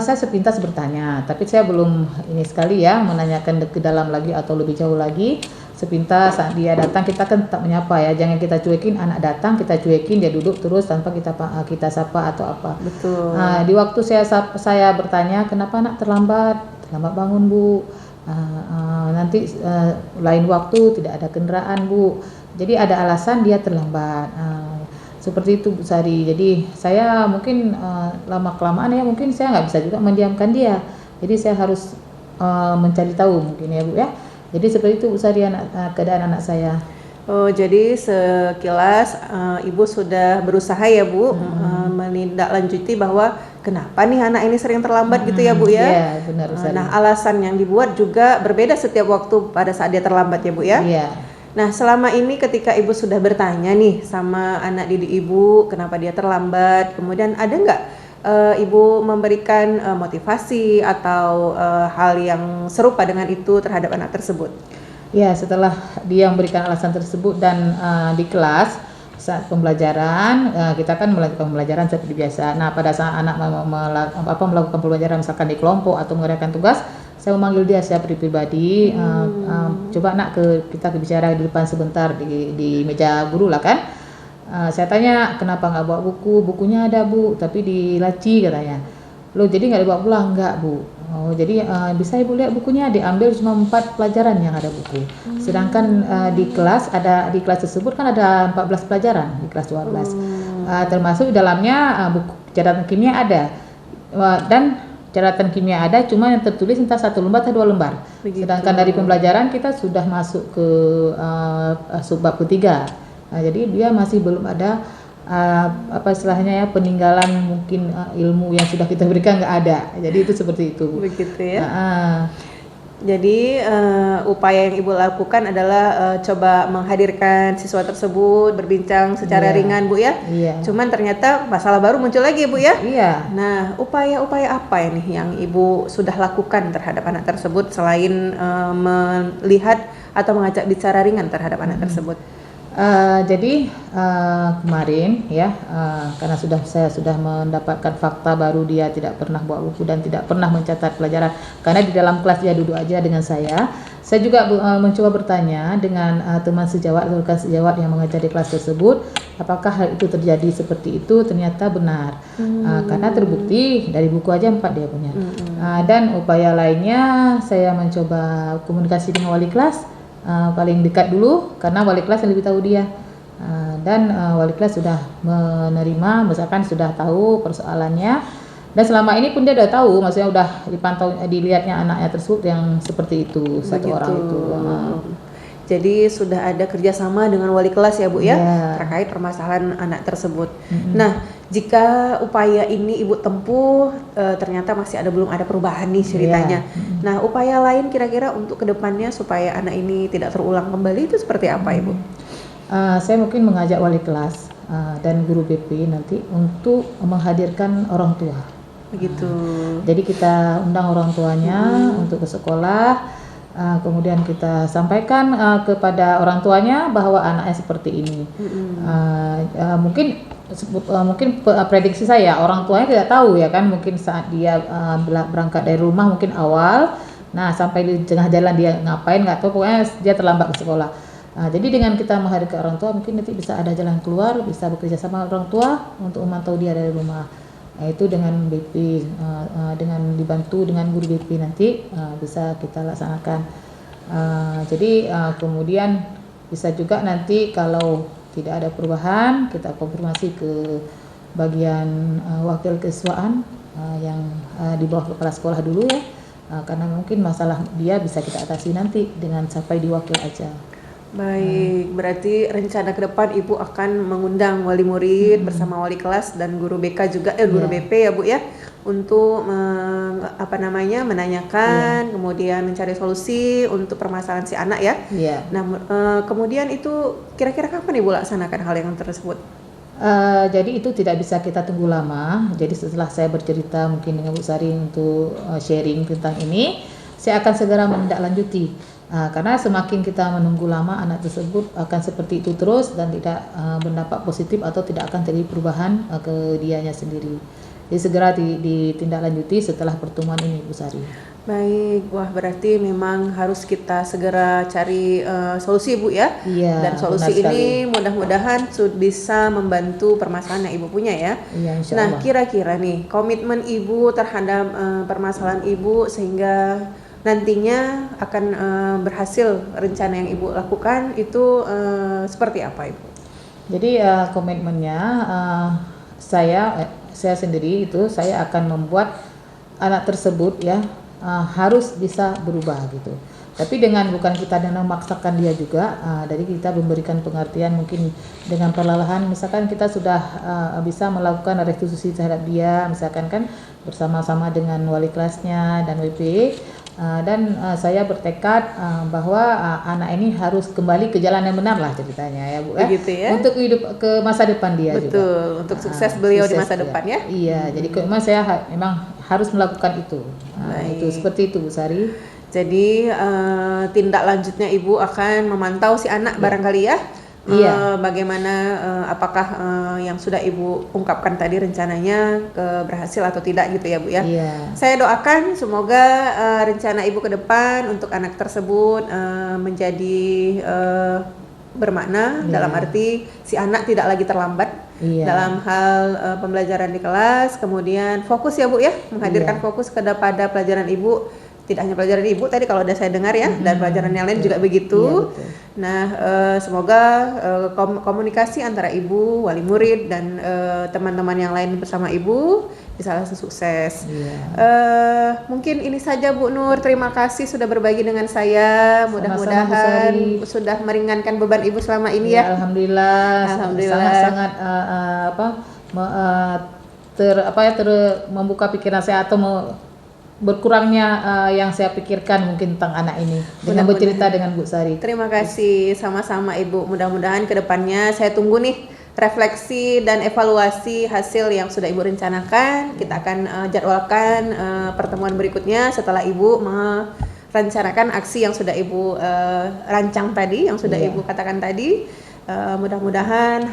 Saya sepintas bertanya, tapi saya belum ini sekali ya menanyakan ke dalam lagi atau lebih jauh lagi. Sepintas saat dia datang kita kan tetap menyapa ya, jangan kita cuekin anak datang kita cuekin dia duduk terus tanpa kita sapa atau apa. Betul. Di waktu saya bertanya kenapa anak terlambat bangun Bu, nanti lain waktu tidak ada kendaraan Bu, jadi ada alasan dia terlambat. Seperti itu Bu Sari. Jadi saya mungkin lama kelamaan ya mungkin saya nggak bisa juga mendiamkan dia, jadi saya harus mencari tahu mungkin ya Bu ya. Jadi seperti itu Bu Sari keadaan anak saya. Oh, jadi sekilas Ibu sudah berusaha ya Bu menindaklanjuti bahwa kenapa nih anak ini sering terlambat gitu ya Bu ya? Iya, benar Bu Sari. Nah, alasan yang dibuat juga berbeda setiap waktu pada saat dia terlambat ya Bu ya? Iya. Nah, selama ini ketika Ibu sudah bertanya nih sama anak didik Ibu kenapa dia terlambat, kemudian ada nggak Ibu memberikan motivasi atau hal yang serupa dengan itu terhadap anak tersebut? Ya, setelah dia memberikan alasan tersebut dan di kelas saat pembelajaran kita kan melakukan pembelajaran seperti biasa. Nah, pada saat anak melakukan pembelajaran misalkan di kelompok atau mengerjakan tugas, saya memanggil dia secara pribadi, coba nak kita bicara di depan sebentar di meja guru lah kan. Saya tanya kenapa nggak bawa buku, bukunya ada Bu, tapi di laci katanya. Loh, jadi nggak dibawa pulang? Nggak Bu. Oh, jadi bisa Ibu lihat bukunya diambil cuma 4 pelajaran yang ada buku. Sedangkan di kelas tersebut kan ada 14 pelajaran di kelas 12. Termasuk di dalamnya buku catatan kimia ada. Dan catatan kimia ada cuma yang tertulis entah 1 lembar atau 2 lembar. Begitu. Sedangkan dari pembelajaran kita sudah masuk ke subbab ketiga. Jadi dia masih belum ada istilahnya ya peninggalan mungkin ilmu yang sudah kita berikan nggak ada. Jadi itu seperti itu. Begitu ya. Jadi upaya yang Ibu lakukan adalah coba menghadirkan siswa tersebut berbincang secara Iya. ringan Bu ya. Iya. Cuman ternyata masalah baru muncul lagi Bu ya. Iya. Nah, upaya-upaya apa ini yang Ibu sudah lakukan terhadap anak tersebut selain melihat atau mengajak bicara ringan terhadap anak tersebut? Jadi kemarin ya, karena saya sudah mendapatkan fakta baru, dia tidak pernah bawa buku dan tidak pernah mencatat pelajaran, karena di dalam kelas dia duduk aja dengan saya juga mencoba bertanya dengan teman sejawat atau rekan sejawat yang mengajar di kelas tersebut, apakah hal itu terjadi seperti itu. Ternyata benar, karena terbukti dari buku aja 4 dia punya. Dan upaya lainnya saya mencoba komunikasi dengan wali kelas, paling dekat dulu karena wali kelas yang lebih tahu dia, dan wali kelas sudah menerima, misalkan sudah tahu persoalannya, dan selama ini pun dia udah tahu, maksudnya udah dipantau, dilihatnya anaknya tersebut yang seperti itu, satu orang itu. Jadi sudah ada kerjasama dengan wali kelas ya Bu ya, Iya. terkait permasalahan anak tersebut. Nah, jika upaya ini Ibu tempuh ternyata masih belum ada perubahan nih ceritanya. Nah, upaya lain kira-kira untuk kedepannya supaya anak ini tidak terulang kembali itu seperti apa Ibu? Saya mungkin mengajak wali kelas dan guru BP nanti untuk menghadirkan orang tua. Begitu. Jadi kita undang orang tuanya untuk ke sekolah. Kemudian kita sampaikan kepada orang tuanya bahwa anaknya seperti ini. Mungkin prediksi saya, orang tuanya tidak tahu ya kan, mungkin saat dia berangkat dari rumah mungkin awal, nah sampai di tengah jalan dia ngapain nggak tahu, pokoknya dia terlambat ke sekolah. Jadi dengan kita menghadirkan orang tua, mungkin nanti bisa ada jalan keluar, bisa bekerja sama orang tua untuk memantau dia dari rumah. Itu dengan BP, dengan dibantu dengan guru BP nanti bisa kita laksanakan. Jadi kemudian bisa juga nanti kalau tidak ada perubahan, kita konfirmasi ke bagian wakil kesesuaian yang di bawah kepala sekolah dulu ya, karena mungkin masalah dia bisa kita atasi nanti dengan sampai di wakil aja. Baik, berarti rencana ke depan Ibu akan mengundang wali murid bersama wali kelas dan guru BK juga, guru BP ya Bu ya, untuk menanyakan, kemudian mencari solusi untuk permasalahan si anak ya. Iya. Nah, kemudian itu kira-kira kapan Ibu laksanakan hal yang tersebut? Jadi itu tidak bisa kita tunggu lama. Jadi setelah saya bercerita mungkin dengan Bu Sari untuk sharing tentang ini, saya akan segera menindaklanjuti. Karena semakin kita menunggu lama, anak tersebut akan seperti itu terus dan tidak mendapat positif atau tidak akan terjadi perubahan ke dianya sendiri. Jadi segera ditindaklanjuti setelah pertemuan ini, Bu Sari. Baik, wah berarti memang harus kita segera cari solusi Bu ya. Iya, Dan solusi benar sekali. ini mudah-mudahan bisa membantu permasalahan yang Ibu punya ya. Iya, insya Nah, Allah. kira-kira nih komitmen Ibu terhadap permasalahan Ibu sehingga nantinya akan berhasil rencana yang Ibu lakukan itu seperti apa Ibu? Jadi komitmennya saya sendiri itu saya akan membuat anak tersebut ya harus bisa berubah gitu. Tapi bukan kita dengan memaksakan dia juga, dari kita memberikan pengertian mungkin dengan perlahan, misalkan kita sudah bisa melakukan restitusi terhadap dia, misalkan kan bersama-sama dengan wali kelasnya dan WP. Dan saya bertekad bahwa anak ini harus kembali ke jalan yang benar lah ceritanya ya Bu. Begitu ya. Untuk hidup ke masa depan dia juga. Betul, untuk sukses beliau di Sukses masa dia. depan ya. Iya, jadi memang saya memang harus melakukan itu. Itu seperti itu Bu Sari. Jadi tindak lanjutnya Ibu akan memantau si anak barangkali ya. Iya. Bagaimana apakah yang sudah Ibu ungkapkan tadi rencananya berhasil atau tidak gitu ya Bu ya. Iya. Saya doakan semoga rencana Ibu ke depan untuk anak tersebut menjadi bermakna, dalam arti si anak tidak lagi terlambat dalam hal pembelajaran di kelas, kemudian fokus ya Bu ya, menghadirkan fokus kepada pelajaran Ibu. Tidak hanya pelajaran Ibu tadi kalau udah saya dengar ya, dan pelajaran yang lain juga begitu. Iya, Nah, semoga komunikasi antara Ibu, wali murid dan teman-teman yang lain bersama Ibu bisa langsung sukses. Mungkin ini saja Bu Nur, terima kasih sudah berbagi dengan saya. Mudah-mudahan sudah meringankan beban Ibu selama ini ya. Alhamdulillah. Sangat-sangat membuka pikiran saya atau berkurangnya yang saya pikirkan mungkin tentang anak ini dengan Mudah-mudahan. bercerita dengan Bu Sari. Terima kasih, sama-sama Ibu. Mudah-mudahan ke depannya saya tunggu nih refleksi dan evaluasi hasil yang sudah Ibu rencanakan. Kita akan jadwalkan pertemuan berikutnya setelah Ibu merencanakan aksi yang sudah Ibu rancang tadi, yang sudah Ibu katakan tadi. Mudah-mudahan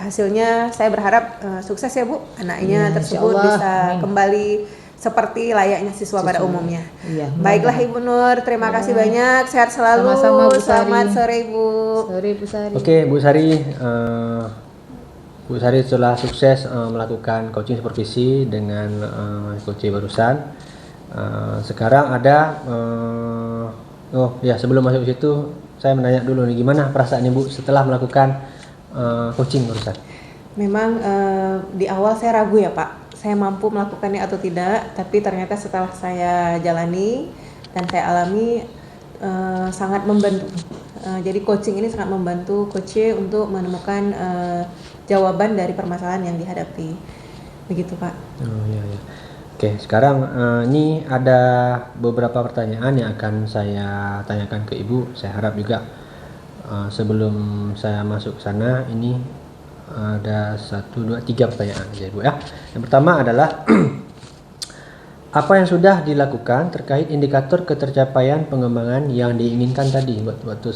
hasilnya saya berharap sukses ya Bu. Anaknya tersebut insyaallah. bisa kembali seperti layaknya siswa pada umumnya. Iya, Baiklah Ibu Nur, terima kasih banyak. Sehat selalu. Sama-sama, Bu Sari. Selamat sore Ibu. Sore Bu Sari. Oke, Bu Sari, Bu Sari setelah sukses melakukan coaching supervisi dengan coach barusan. Sekarang ada sebelum masuk ke situ saya menanya dulu nih, gimana perasaan Ibu setelah melakukan coaching barusan? Memang di awal saya ragu ya Pak, saya mampu melakukannya atau tidak. Tapi ternyata setelah saya jalani dan saya alami sangat membantu. Jadi coaching ini sangat membantu coach untuk menemukan jawaban dari permasalahan yang dihadapi. Begitu Pak. Oh iya, iya. Oke, sekarang ini ada beberapa pertanyaan yang akan saya tanyakan ke Ibu. Saya harap juga sebelum saya masuk ke sana ini ada 1, 2, 3 pertanyaan ya Ibu ya. Yang pertama adalah apa yang sudah dilakukan terkait indikator ketercapaian pengembangan yang diinginkan tadi waktu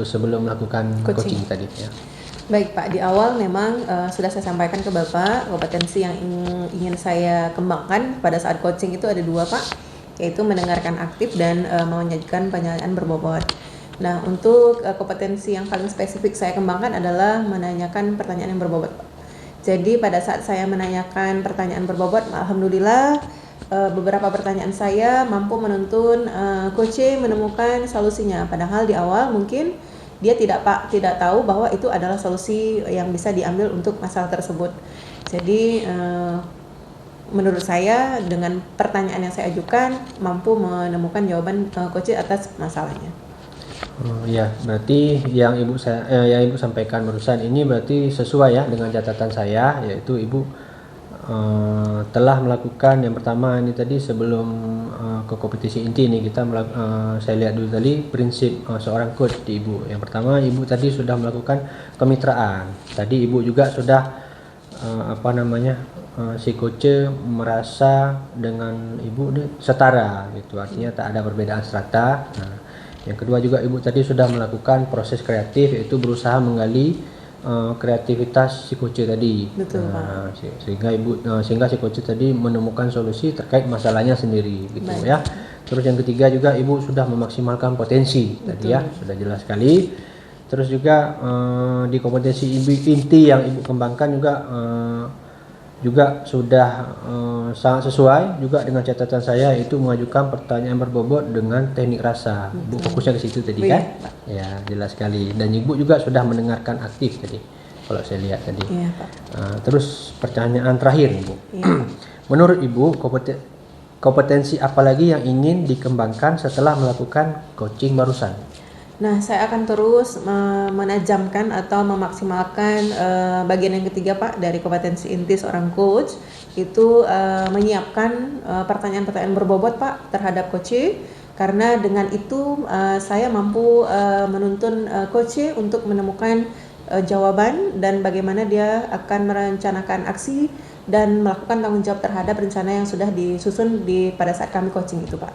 sebelum melakukan coaching tadi ya. Baik Pak, di awal memang sudah saya sampaikan ke Bapak, kompetensi yang ingin saya kembangkan pada saat coaching itu ada 2 Pak, yaitu mendengarkan aktif dan menyajikan pertanyaan berbobot. Nah, untuk kompetensi yang paling spesifik saya kembangkan adalah menanyakan pertanyaan yang berbobot Pak. Jadi pada saat saya menanyakan pertanyaan berbobot, alhamdulillah beberapa pertanyaan saya mampu menuntun coach menemukan solusinya. Padahal di awal mungkin dia tidak tahu bahwa itu adalah solusi yang bisa diambil untuk masalah tersebut. Jadi menurut saya dengan pertanyaan yang saya ajukan mampu menemukan jawaban coach atas masalahnya. Ya, berarti yang Ibu sampaikan barusan ini berarti sesuai ya dengan catatan saya, yaitu Ibu telah melakukan yang pertama ini tadi sebelum ke kompetisi inti ini saya lihat dulu tadi prinsip seorang coach di Ibu. Yang pertama Ibu tadi sudah melakukan kemitraan. Tadi Ibu juga sudah si coach merasa dengan Ibu setara gitu, artinya tak ada perbedaan strata. Nah, yang kedua juga Ibu tadi sudah melakukan proses kreatif, yaitu berusaha menggali kreativitas si coach tadi. Betul, Pak. Sehingga si coach tadi menemukan solusi terkait masalahnya sendiri gitu. Baik. Ya. Terus yang ketiga juga Ibu sudah memaksimalkan potensi. Betul. Tadi ya, sudah jelas sekali. Terus juga di kompetensi inti yang Ibu kembangkan juga sudah sangat sesuai juga dengan catatan saya, itu mengajukan pertanyaan berbobot dengan teknik rasa. Ibu fokusnya ke situ tadi kan? Ya, jelas sekali. Dan Ibu juga sudah mendengarkan aktif tadi, kalau saya lihat tadi. Iya, Pak. Terus pertanyaan terakhir Ibu. Iya. Menurut Ibu kompetensi apa lagi yang ingin dikembangkan setelah melakukan coaching barusan? Nah, saya akan terus menajamkan atau memaksimalkan bagian yang ketiga Pak dari kompetensi inti seorang coach, itu menyiapkan pertanyaan-pertanyaan berbobot Pak terhadap coach, karena dengan itu saya mampu menuntun coach untuk menemukan jawaban dan bagaimana dia akan merencanakan aksi dan melakukan tanggung jawab terhadap rencana yang sudah disusun pada saat kami coaching itu Pak.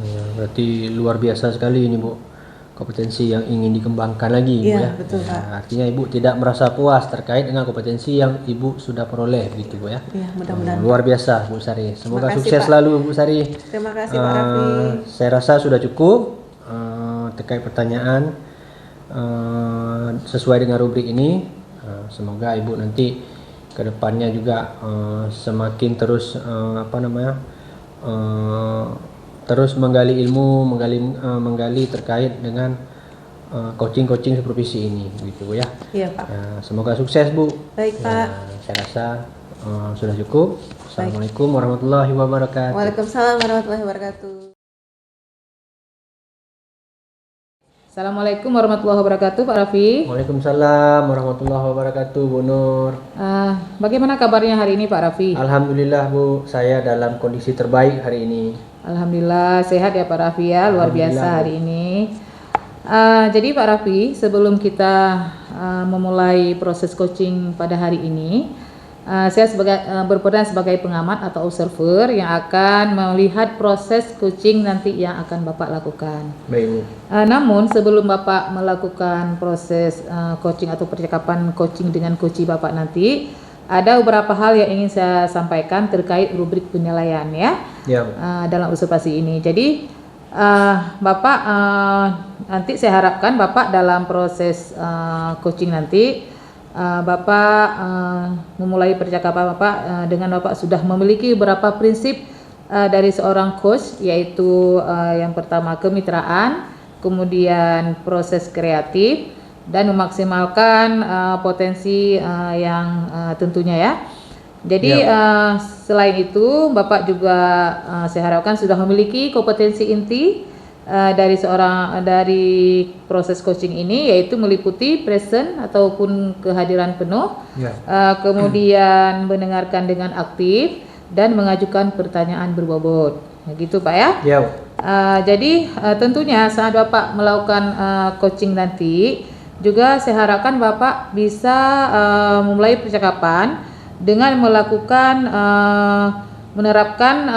Ya, berarti luar biasa sekali ini Bu, kompetensi yang ingin dikembangkan lagi Ibu ya. Betul, Pak. Artinya Ibu tidak merasa puas terkait dengan kompetensi yang Ibu sudah peroleh gitu Bu ya. Iya, mudah-mudahan. Luar biasa Bu Sari. Semoga Terima kasih, sukses Pak. selalu Bu Sari. Terima kasih Pak Raffi. Saya rasa sudah cukup terkait pertanyaan sesuai dengan rubrik ini. Semoga Ibu nanti ke depannya juga semakin terus terus menggali ilmu, menggali terkait dengan coaching supervisi ini, gitu Bu ya. Iya Pak. Semoga sukses Bu. Baik Pak. Saya rasa sudah cukup. Assalamualaikum warahmatullahi wabarakatuh. Waalaikumsalam warahmatullahi wabarakatuh. Assalamualaikum warahmatullahi wabarakatuh, Pak Raffi. Waalaikumsalam warahmatullahi wabarakatuh, Bu Nur. Bagaimana kabarnya hari ini, Pak Raffi? Alhamdulillah, Bu, saya dalam kondisi terbaik hari ini. Alhamdulillah sehat ya Pak Raffi ya, luar biasa Alhamdulillah, Bu. hari ini. Jadi Pak Raffi, sebelum kita memulai proses coaching pada hari ini, saya berperan sebagai pengamat atau observer yang akan melihat proses coaching nanti yang akan Bapak lakukan. Baik, Bu. Namun sebelum Bapak melakukan proses coaching atau percakapan coaching dengan coach Bapak nanti, ada beberapa hal yang ingin saya sampaikan terkait rubrik penilaian ya, Ya, Bu. dalam observasi ini. Jadi Bapak nanti saya harapkan Bapak dalam proses coaching nanti Bapak memulai percakapan Bapak dengan Bapak sudah memiliki beberapa prinsip dari seorang coach, yaitu yang pertama kemitraan, kemudian proses kreatif, dan memaksimalkan potensi yang tentunya ya. Jadi selain itu Bapak juga saya harapkan sudah memiliki kompetensi inti dari proses coaching ini, yaitu meliputi present ataupun kehadiran penuh, Ya. kemudian mendengarkan dengan aktif dan mengajukan pertanyaan berbobot. Gitu Pak ya. Ya, Bu. Jadi tentunya saat Bapak melakukan coaching nanti juga saya harapkan Bapak bisa memulai percakapan dengan melakukan menerapkan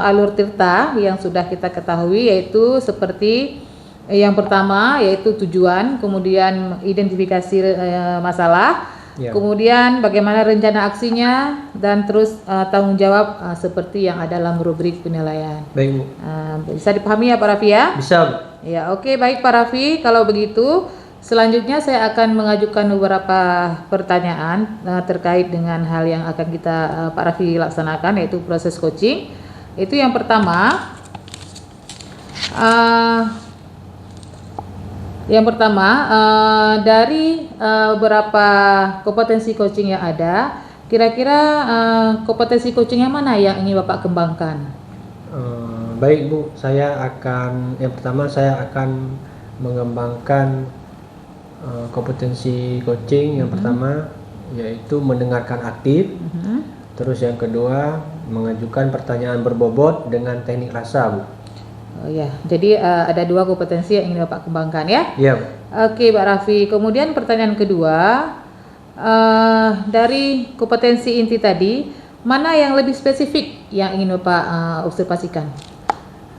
alur tirta yang sudah kita ketahui, yaitu seperti yang pertama yaitu tujuan, kemudian identifikasi masalah, Ya. kemudian bagaimana rencana aksinya, dan terus tanggung jawab seperti yang ada dalam rubrik penilaian. Baik, Bu. Bisa dipahami ya Pak Raffi ya? Bisa, Bu. Ya, oke, baik Pak Raffi. Kalau begitu, selanjutnya saya akan mengajukan beberapa pertanyaan terkait dengan hal yang akan kita Pak Raffi laksanakan, yaitu proses coaching. Itu yang pertama. Dari beberapa kompetensi coaching yang ada, kira-kira kompetensi coaching yang mana yang ingin Bapak kembangkan? Baik, Bu, yang pertama saya akan mengembangkan kompetensi coaching yang pertama yaitu mendengarkan aktif. Terus yang kedua mengajukan pertanyaan berbobot dengan teknik rasa, Bu. Oh ya, jadi ada dua kompetensi yang ingin Bapak kembangkan ya. Iya, Bu. Oke, Pak Raffi. Kemudian pertanyaan kedua, dari kompetensi inti tadi, mana yang lebih spesifik yang ingin Bapak observasikan?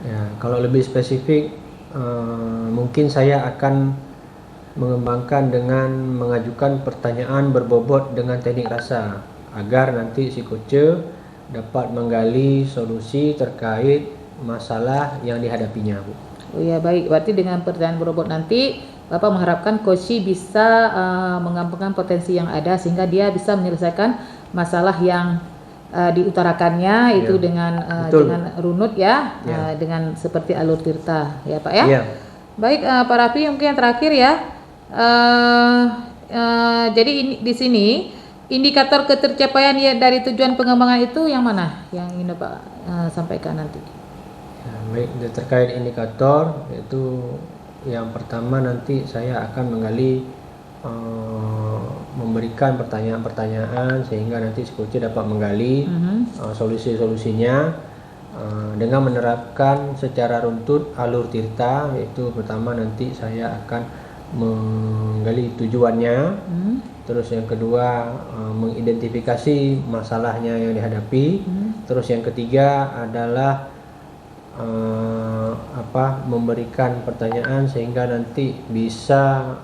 Ya, kalau lebih spesifik mungkin saya akan mengembangkan dengan mengajukan pertanyaan berbobot dengan teknik rasa agar nanti si coach dapat menggali solusi terkait masalah yang dihadapinya, Bu. Oh ya, baik. Berarti dengan pertanyaan berbobot nanti Bapak mengharapkan coach bisa mengembangkan potensi yang ada sehingga dia bisa menyelesaikan masalah yang diutarakannya itu dengan runut ya, dengan seperti alur tirta ya Pak ya. Iya. Baik Pak Raffi, mungkin yang terakhir ya. Jadi di sini indikator ketercapaian ya dari tujuan pengembangan itu yang mana yang ingin Bapak sampaikan nanti? Ya, baik, terkait indikator yaitu yang pertama nanti saya akan menggali memberikan pertanyaan-pertanyaan sehingga nanti si coach dapat menggali solusi-solusinya dengan menerapkan secara runtut alur tirta, yaitu pertama nanti saya akan menggali tujuannya, terus yang kedua mengidentifikasi masalahnya yang dihadapi, terus yang ketiga adalah memberikan pertanyaan sehingga nanti bisa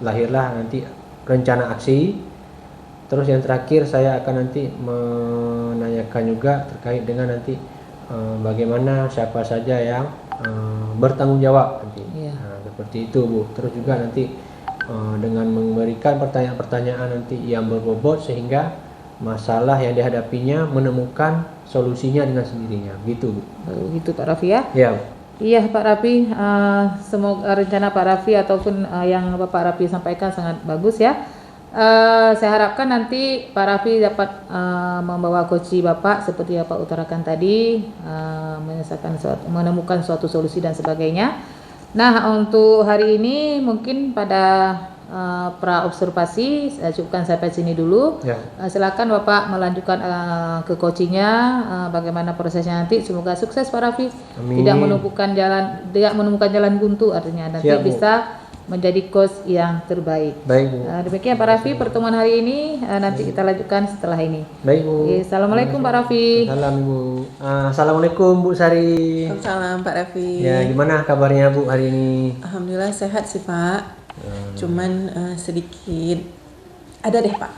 lahirlah nanti rencana aksi. Terus yang terakhir saya akan nanti menanyakan juga terkait dengan nanti bagaimana siapa saja yang bertanggung jawab nanti. Nah, seperti itu, Bu. Terus juga nanti dengan memberikan pertanyaan-pertanyaan nanti yang berbobot sehingga masalah yang dihadapinya menemukan solusinya dengan sendirinya, gitu, Bu. Gitu Pak Raffi ya. Ya. Iya Pak Raffi, semoga rencana Pak Raffi ataupun yang Bapak Raffi sampaikan sangat bagus ya. Saya harapkan nanti Pak Raffi dapat membawa coach Bapak seperti yang Pak utarakan tadi, menemukan suatu solusi dan sebagainya. Nah, untuk hari ini mungkin pada pra observasi saya cukupkan sampai sini dulu. Ya. Silakan Bapak melanjutkan ke coachingnya, bagaimana prosesnya nanti. Semoga sukses Pak Raffi. Amin. Tidak menemukan jalan buntu, artinya nanti Siap, Bu. bisa menjadi coach yang terbaik. Baik, Bu. Demikian Pak Raffi pertemuan hari ini. Nanti kita lanjutkan setelah ini. Baik, Bu. Oke, Assalamualaikum Pak Raffi. Salam, Ibu. Assalamualaikum, Bu Sari. Salam Pak Raffi. Ya, gimana kabarnya, Bu, hari ini? Alhamdulillah sehat sih Pak. Cuman sedikit ada deh Pak.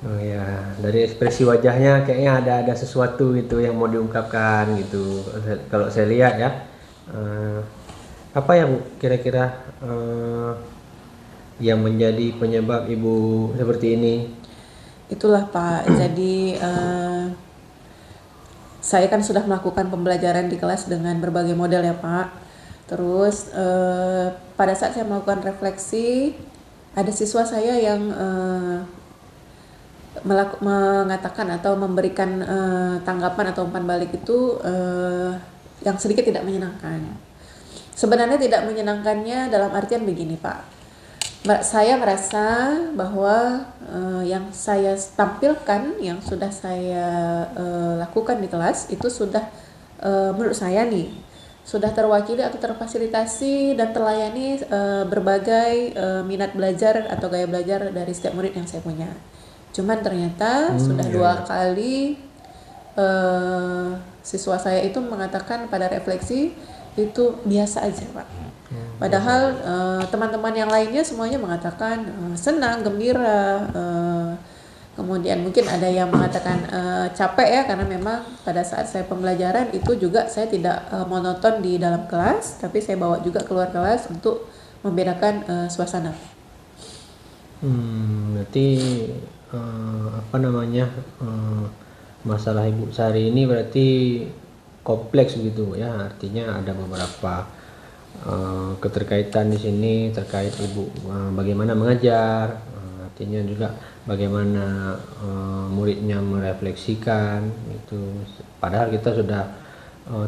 Oh ya, dari ekspresi wajahnya kayaknya ada sesuatu gitu yang mau diungkapkan gitu. Kalau saya lihat ya, apa ya Bu kira-kira yang menjadi penyebab Ibu seperti ini? Itulah Pak. Jadi saya kan sudah melakukan pembelajaran di kelas dengan berbagai model ya Pak. Terus pada saat saya melakukan refleksi, ada siswa saya yang mengatakan atau memberikan tanggapan atau umpan balik itu yang sedikit tidak menyenangkan. Sebenarnya tidak menyenangkannya dalam artian begini Pak. Saya merasa bahwa yang saya tampilkan, yang sudah saya lakukan di kelas itu sudah menurut saya nih sudah terwakili atau terfasilitasi dan terlayani berbagai minat belajar atau gaya belajar dari setiap murid yang saya punya. Cuman ternyata sudah 2 kali siswa saya itu mengatakan pada refleksi itu biasa aja Pak. Padahal teman-teman yang lainnya semuanya mengatakan senang, gembira, kemudian mungkin ada yang mengatakan capek ya, karena memang pada saat saya pembelajaran itu juga saya tidak monoton di dalam kelas, tapi saya bawa juga keluar kelas untuk membedakan suasana. Berarti apa namanya masalah Ibu Sari ini berarti kompleks gitu ya, artinya ada beberapa keterkaitan di sini terkait Ibu bagaimana mengajar, artinya juga bagaimana muridnya merefleksikan itu. Padahal kita sudah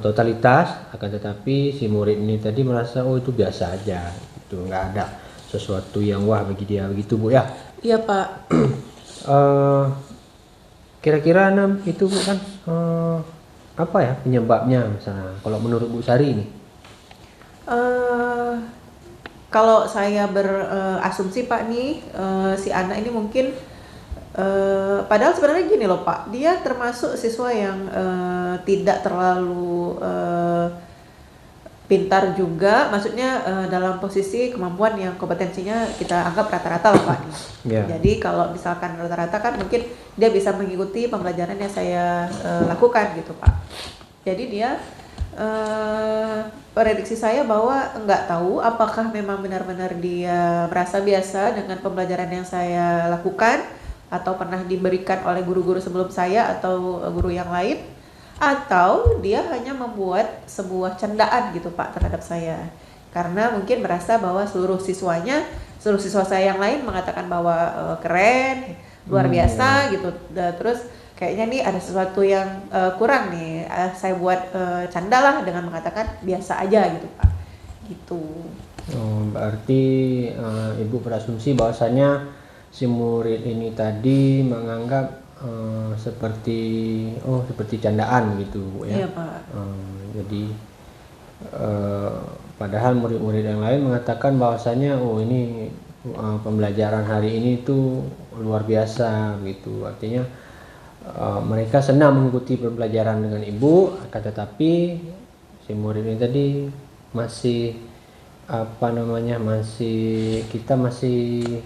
totalitas, akan tetapi si murid ini tadi merasa oh itu biasa aja, itu nggak ada sesuatu yang wah bagi dia, begitu Bu ya? Iya Pak. Kira-kira itu Bu kan apa ya penyebabnya misalnya kalau menurut Bu Sari ini? Kalau saya berasumsi Pak nih, si anak ini mungkin padahal sebenarnya gini loh Pak, dia termasuk siswa yang tidak terlalu pintar juga, maksudnya dalam posisi kemampuan yang kompetensinya kita anggap rata-rata lah Pak. Yeah. Jadi kalau misalkan rata-rata kan mungkin dia bisa mengikuti pembelajaran yang saya lakukan gitu Pak. Jadi dia prediksi saya bahwa nggak tahu apakah memang benar-benar dia merasa biasa dengan pembelajaran yang saya lakukan atau pernah diberikan oleh guru-guru sebelum saya atau guru yang lain, atau dia hanya membuat sebuah candaan gitu Pak terhadap saya, karena mungkin merasa bahwa seluruh siswa saya yang lain mengatakan bahwa keren, luar biasa gitu, terus kayaknya nih ada sesuatu yang kurang nih, saya buat canda lah dengan mengatakan biasa aja gitu Pak, gitu. Berarti Ibu berasumsi bahwasanya si murid ini tadi menganggap seperti candaan gitu Bu ya. Iya Pak. Jadi padahal murid-murid yang lain mengatakan bahwasanya oh ini pembelajaran hari ini itu luar biasa gitu, artinya mereka senang mengikuti pembelajaran dengan Ibu, akan tetapi si murid ini tadi masih kita masih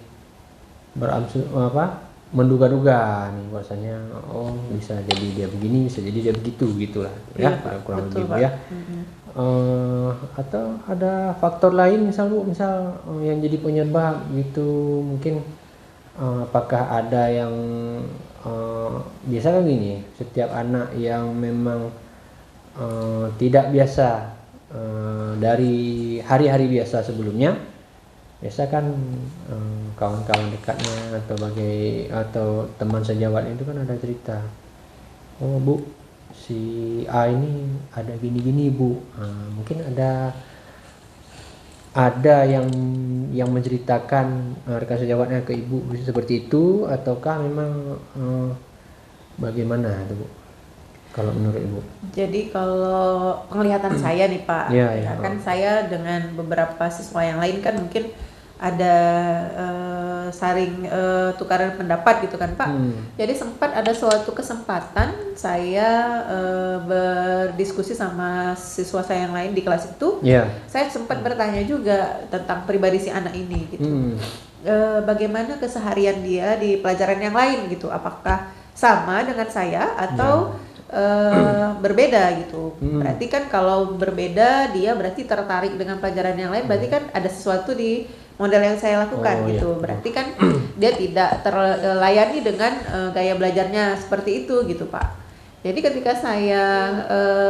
menduga-duga nih bahwasanya oh bisa jadi dia begini, bisa jadi dia begitu gitulah ya, kurang lebih Bu ya. Atau ada faktor lain misal yang jadi penyebab gitu, mungkin apakah ada yang biasa kan gini, setiap anak yang memang tidak biasa dari hari-hari biasa sebelumnya, biasa kan kawan-kawan dekatnya atau teman sejawatnya itu kan ada cerita, oh Bu si A ini ada gini-gini Bu, mungkin ada ada yang menceritakan rekan sejawatnya ke ibu seperti itu, ataukah memang bagaimana itu Bu kalau menurut ibu? Jadi kalau penglihatan saya nih Pak, Iya, ya iya. kan saya dengan beberapa siswa yang lain kan mungkin ada saling tukaran pendapat gitu kan Pak. Jadi sempat ada suatu kesempatan saya berdiskusi sama siswa saya yang lain di kelas itu. Iya. Saya sempat bertanya juga tentang pribadi si anak ini gitu. Bagaimana keseharian dia di pelajaran yang lain gitu? Apakah sama dengan saya atau berbeda gitu? Berarti kan kalau berbeda dia berarti tertarik dengan pelajaran yang lain, berarti kan ada sesuatu di model yang saya lakukan gitu. Berarti kan dia tidak terlayani dengan gaya belajarnya seperti itu gitu Pak. Jadi ketika saya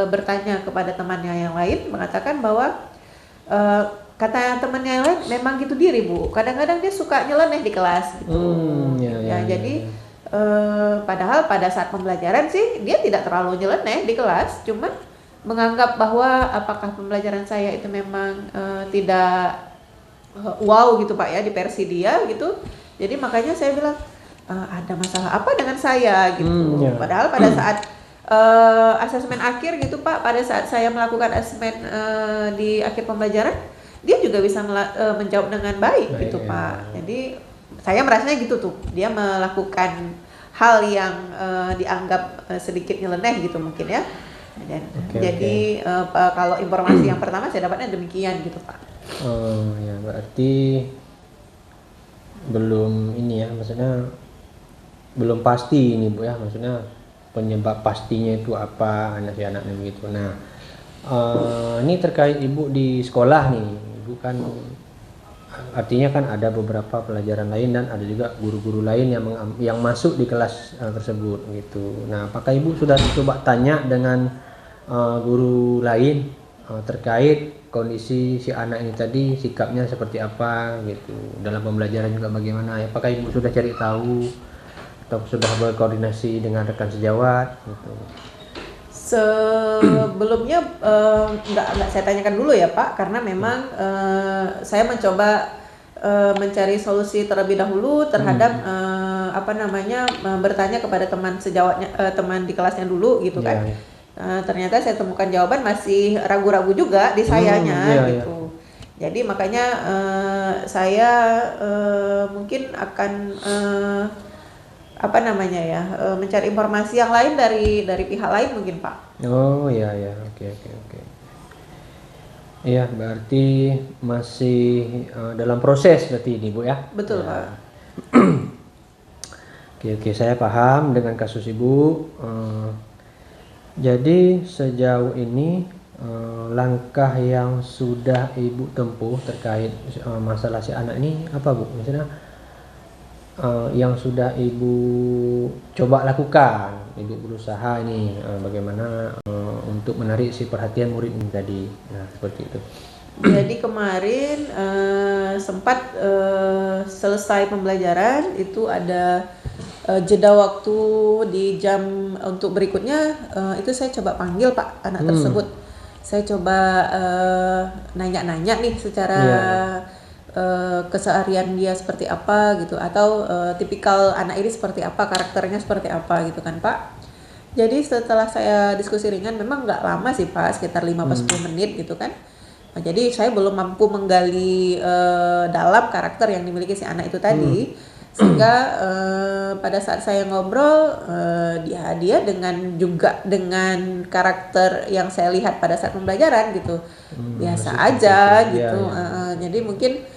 bertanya kepada temannya yang lain, mengatakan bahwa kata temannya yang lain memang gitu diri Bu. Kadang-kadang dia suka nyeleneh di kelas gitu. Jadi padahal pada saat pembelajaran sih dia tidak terlalu nyeleneh di kelas, cuma menganggap bahwa apakah pembelajaran saya itu memang tidak wow gitu Pak ya di versi dia gitu. Jadi makanya saya bilang ada masalah apa dengan saya gitu. Padahal pada saat asesmen akhir gitu Pak, pada saat saya melakukan asesmen di akhir pembelajaran, dia juga bisa menjawab dengan baik gitu Pak. Jadi saya merasanya gitu tuh, dia melakukan hal yang dianggap sedikit nyeleneh gitu mungkin ya. Jadi kalau informasi yang pertama saya dapatnya demikian gitu Pak. Oh ya, berarti belum ini ya, maksudnya belum pasti ini Bu ya, maksudnya penyebab pastinya itu apa anak-anaknya begitu. Nah ini terkait Ibu di sekolah nih, Ibu kan artinya kan ada beberapa pelajaran lain dan ada juga guru-guru lain yang masuk di kelas tersebut gitu. Nah, apakah Ibu sudah coba tanya dengan guru lain terkait kondisi si anak ini tadi, sikapnya seperti apa gitu, dalam pembelajaran juga bagaimana? Apakah Ibu sudah cari tahu atau sudah berkoordinasi dengan rekan sejawat gitu? Sebelumnya nggak saya tanyakan dulu ya Pak, karena memang saya mencoba mencari solusi terlebih dahulu terhadap bertanya kepada teman sejawatnya, teman di kelasnya dulu gitu kan. Ternyata saya temukan jawaban masih ragu-ragu juga di sayanya gitu. Jadi makanya saya mungkin akan mencari informasi yang lain dari pihak lain mungkin Pak. Oh iya, oke. Iya, berarti masih dalam proses berarti ini Bu ya. Betul Pak. Oke, saya paham dengan kasus Ibu. Jadi sejauh ini langkah yang sudah Ibu tempuh terkait masalah si anak ini apa Bu? Misalnya yang sudah Ibu coba lakukan, Ibu berusaha ini bagaimana untuk menarik si perhatian murid ini tadi. Nah, seperti itu. Jadi kemarin sempat selesai pembelajaran itu ada jeda waktu di jam untuk berikutnya, itu saya coba panggil Pak anak tersebut. Saya coba nanya-nanya nih secara keseharian dia seperti apa gitu, atau tipikal anak ini seperti apa, karakternya seperti apa gitu kan Pak. Jadi setelah saya diskusi ringan, memang nggak lama sih Pak, sekitar 5-10 menit gitu kan. Nah, jadi saya belum mampu menggali dalam karakter yang dimiliki si anak itu tadi, sehingga pada saat saya ngobrol dia dengan karakter yang saya lihat pada saat pembelajaran gitu, biasa aja gitu. Jadi mungkin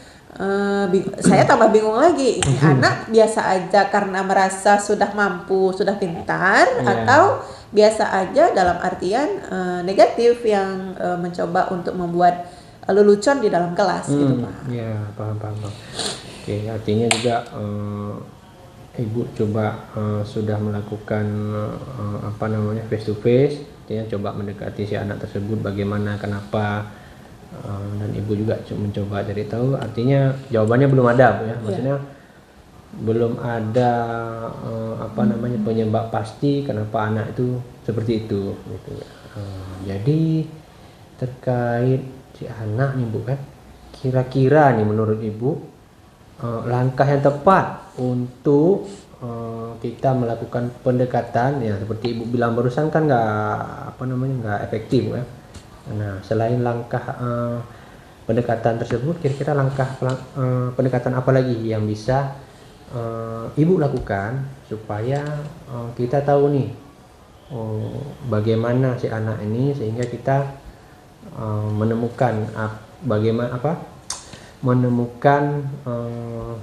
saya tambah bingung lagi, ini anak biasa aja karena merasa sudah mampu, sudah pintar, atau biasa aja dalam artian negatif yang mencoba untuk membuat lelucon di dalam kelas gitu Pak. Ya, paham. Oke, artinya juga Ibu coba sudah melakukan face to face, artinya coba mendekati si anak tersebut bagaimana, kenapa, dan Ibu juga mencoba cari tahu. Artinya jawabannya belum ada Bu ya, maksudnya belum ada penyebab pasti kenapa anak itu seperti itu gitu. Jadi terkait si anak nih Bu kan, kira-kira nih menurut Ibu langkah yang tepat untuk kita melakukan pendekatan ya seperti Ibu bilang barusan kan nggak efektif ya. Nah, selain langkah pendekatan tersebut, kira-kira langkah pendekatan apa lagi yang bisa Ibu lakukan supaya kita tahu nih bagaimana si anak ini sehingga kita menemukan menemukan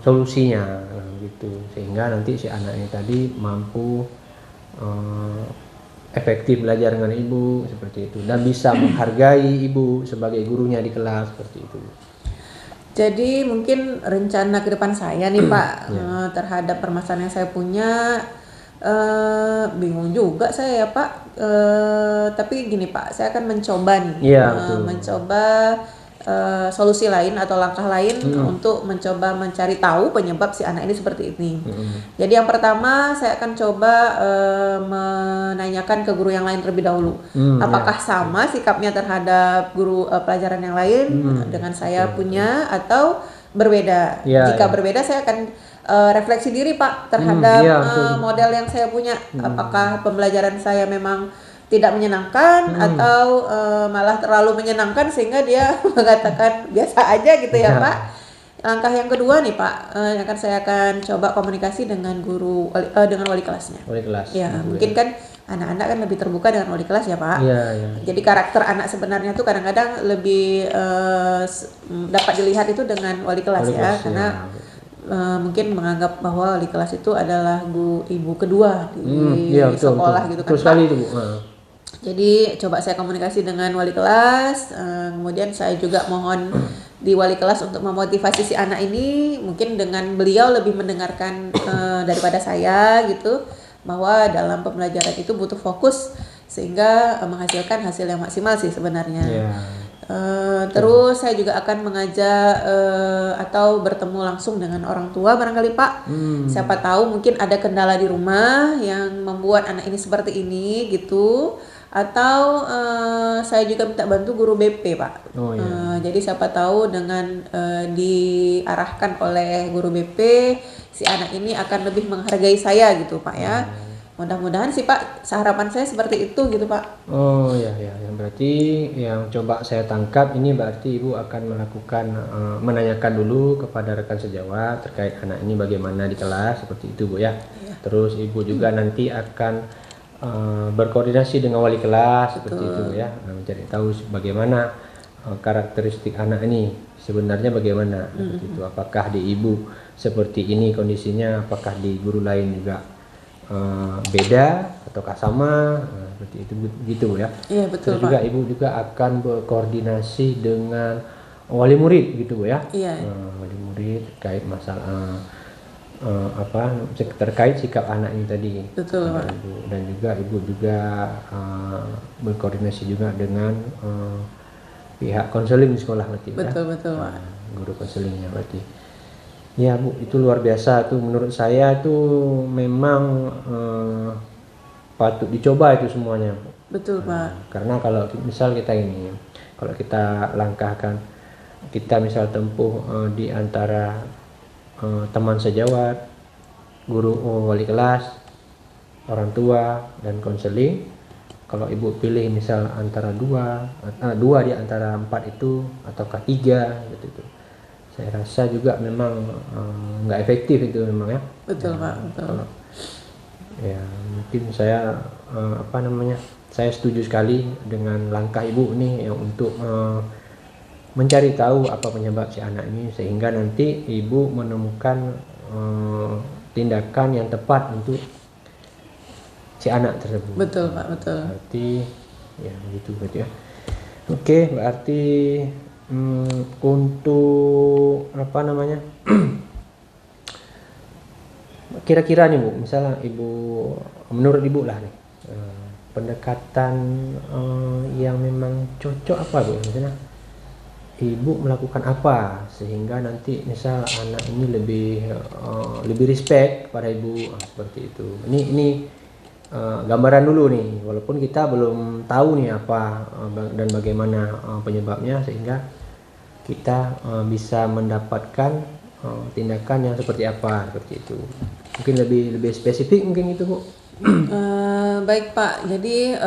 solusinya gitu sehingga nanti si anak ini tadi mampu efektif belajar dengan Ibu seperti itu dan bisa menghargai Ibu sebagai gurunya di kelas seperti itu. Jadi mungkin rencana ke depan saya nih Pak terhadap permasalahan yang saya punya, bingung juga saya ya Pak, tapi gini Pak, saya akan mencoba nih, mencoba solusi lain atau langkah lain untuk mencoba mencari tahu penyebab si anak ini seperti ini. Jadi yang pertama saya akan coba menanyakan ke guru yang lain terlebih dahulu, apakah sama sikapnya terhadap guru pelajaran yang lain dengan saya punya atau berbeda. Jika berbeda saya akan refleksi diri Pak terhadap model yang saya punya, apakah pembelajaran saya memang tidak menyenangkan atau malah terlalu menyenangkan sehingga dia mengatakan biasa aja gitu ya Pak. Langkah yang kedua nih Pak, saya akan coba komunikasi dengan dengan wali kelasnya. Wali kelas. Ya, mungkin kan anak-anak kan lebih terbuka dengan wali kelas ya Pak. Jadi karakter anak sebenarnya tuh kadang-kadang lebih dapat dilihat itu dengan wali kelas karena mungkin menganggap bahwa wali kelas itu adalah ibu kedua di sekolah gitu kan. Betul sekali itu Bu. Jadi coba saya komunikasi dengan wali kelas, kemudian saya juga mohon di wali kelas untuk memotivasi si anak ini, mungkin dengan beliau lebih mendengarkan daripada saya gitu, bahwa dalam pembelajaran itu butuh fokus sehingga menghasilkan hasil yang maksimal sih sebenarnya. Terus saya juga akan mengajak atau bertemu langsung dengan orang tua barangkali Pak. Siapa tahu mungkin ada kendala di rumah yang membuat anak ini seperti ini gitu. Atau saya juga minta bantu guru BP Pak. Jadi siapa tahu dengan diarahkan oleh guru BP, si anak ini akan lebih menghargai saya gitu Pak ya. Mudah-mudahan sih Pak, harapan saya seperti itu gitu Pak. Yang berarti yang coba saya tangkap ini berarti Ibu akan melakukan menanyakan dulu kepada rekan sejawat terkait anak ini bagaimana di kelas seperti itu Bu ya. Terus Ibu juga nanti akan berkoordinasi dengan wali kelas seperti itu ya, mencari tahu bagaimana karakteristik anak ini sebenarnya bagaimana seperti itu, apakah di Ibu seperti ini kondisinya, apakah di guru lain juga beda ataukah sama seperti itu gitu Bu ya. Iya betul Terus juga Ibu juga akan berkoordinasi dengan wali murid gitu Bu ya. Wali murid terkait masalah terkait sikap anak ini tadi. Betul Pak. Dan juga Ibu juga berkoordinasi juga dengan pihak konseling sekolah berarti. Betul Pak. Guru konselingnya berarti. Ya Bu, itu luar biasa tuh menurut saya itu memang patut dicoba itu semuanya. Betul Pak. Karena kalau misal kita kalau kita langkahkan, kita misal tempuh di antara teman sejawat, guru wali kelas, orang tua dan konseling. Kalau Ibu pilih misal antara dua di antara 4 itu ataukah 3 gitu. Saya rasa juga memang nggak efektif itu memang ya. Betul Pak, betul. Ya mungkin saya saya setuju sekali dengan langkah Ibu nih yang untuk mencari tahu apa penyebab si anak ini sehingga nanti Ibu menemukan tindakan yang tepat untuk si anak tersebut. Betul Pak, betul. Berarti ya begitu berarti ya. Oke, berarti untuk kira-kira nih Bu, misalnya menurut Ibu lah nih pendekatan yang memang cocok apa Bu, misalnya Ibu melakukan apa sehingga nanti misal anak ini lebih respect pada Ibu seperti itu. Ini gambaran dulu nih, walaupun kita belum tahu nih apa dan bagaimana penyebabnya sehingga kita bisa mendapatkan tindakan yang seperti apa, seperti itu. Mungkin lebih spesifik mungkin itu Bu. Baik Pak, jadi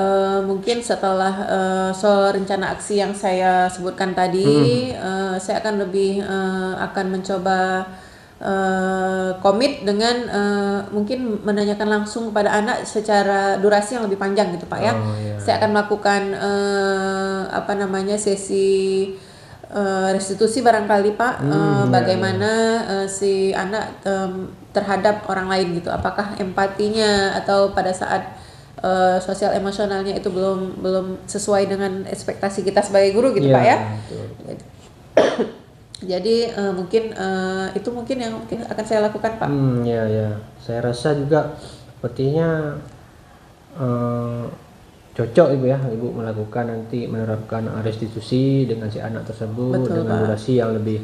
mungkin setelah soal rencana aksi yang saya sebutkan tadi, saya akan lebih akan mencoba komit dengan mungkin menanyakan langsung kepada anak secara durasi yang lebih panjang gitu Pak ya. Iya. Saya akan melakukan sesi restitusi barangkali Pak, bagaimana si anak terhadap orang lain gitu, apakah empatinya atau pada saat sosial emosionalnya itu belum sesuai dengan ekspektasi kita sebagai guru gitu Pak ya. Betul. Jadi mungkin itu mungkin yang mungkin akan saya lakukan Pak. Ya. Saya rasa juga sepertinya cocok Ibu ya, Ibu melakukan nanti menerapkan restitusi dengan si anak tersebut. Betul, dengan Pak. durasi yang lebih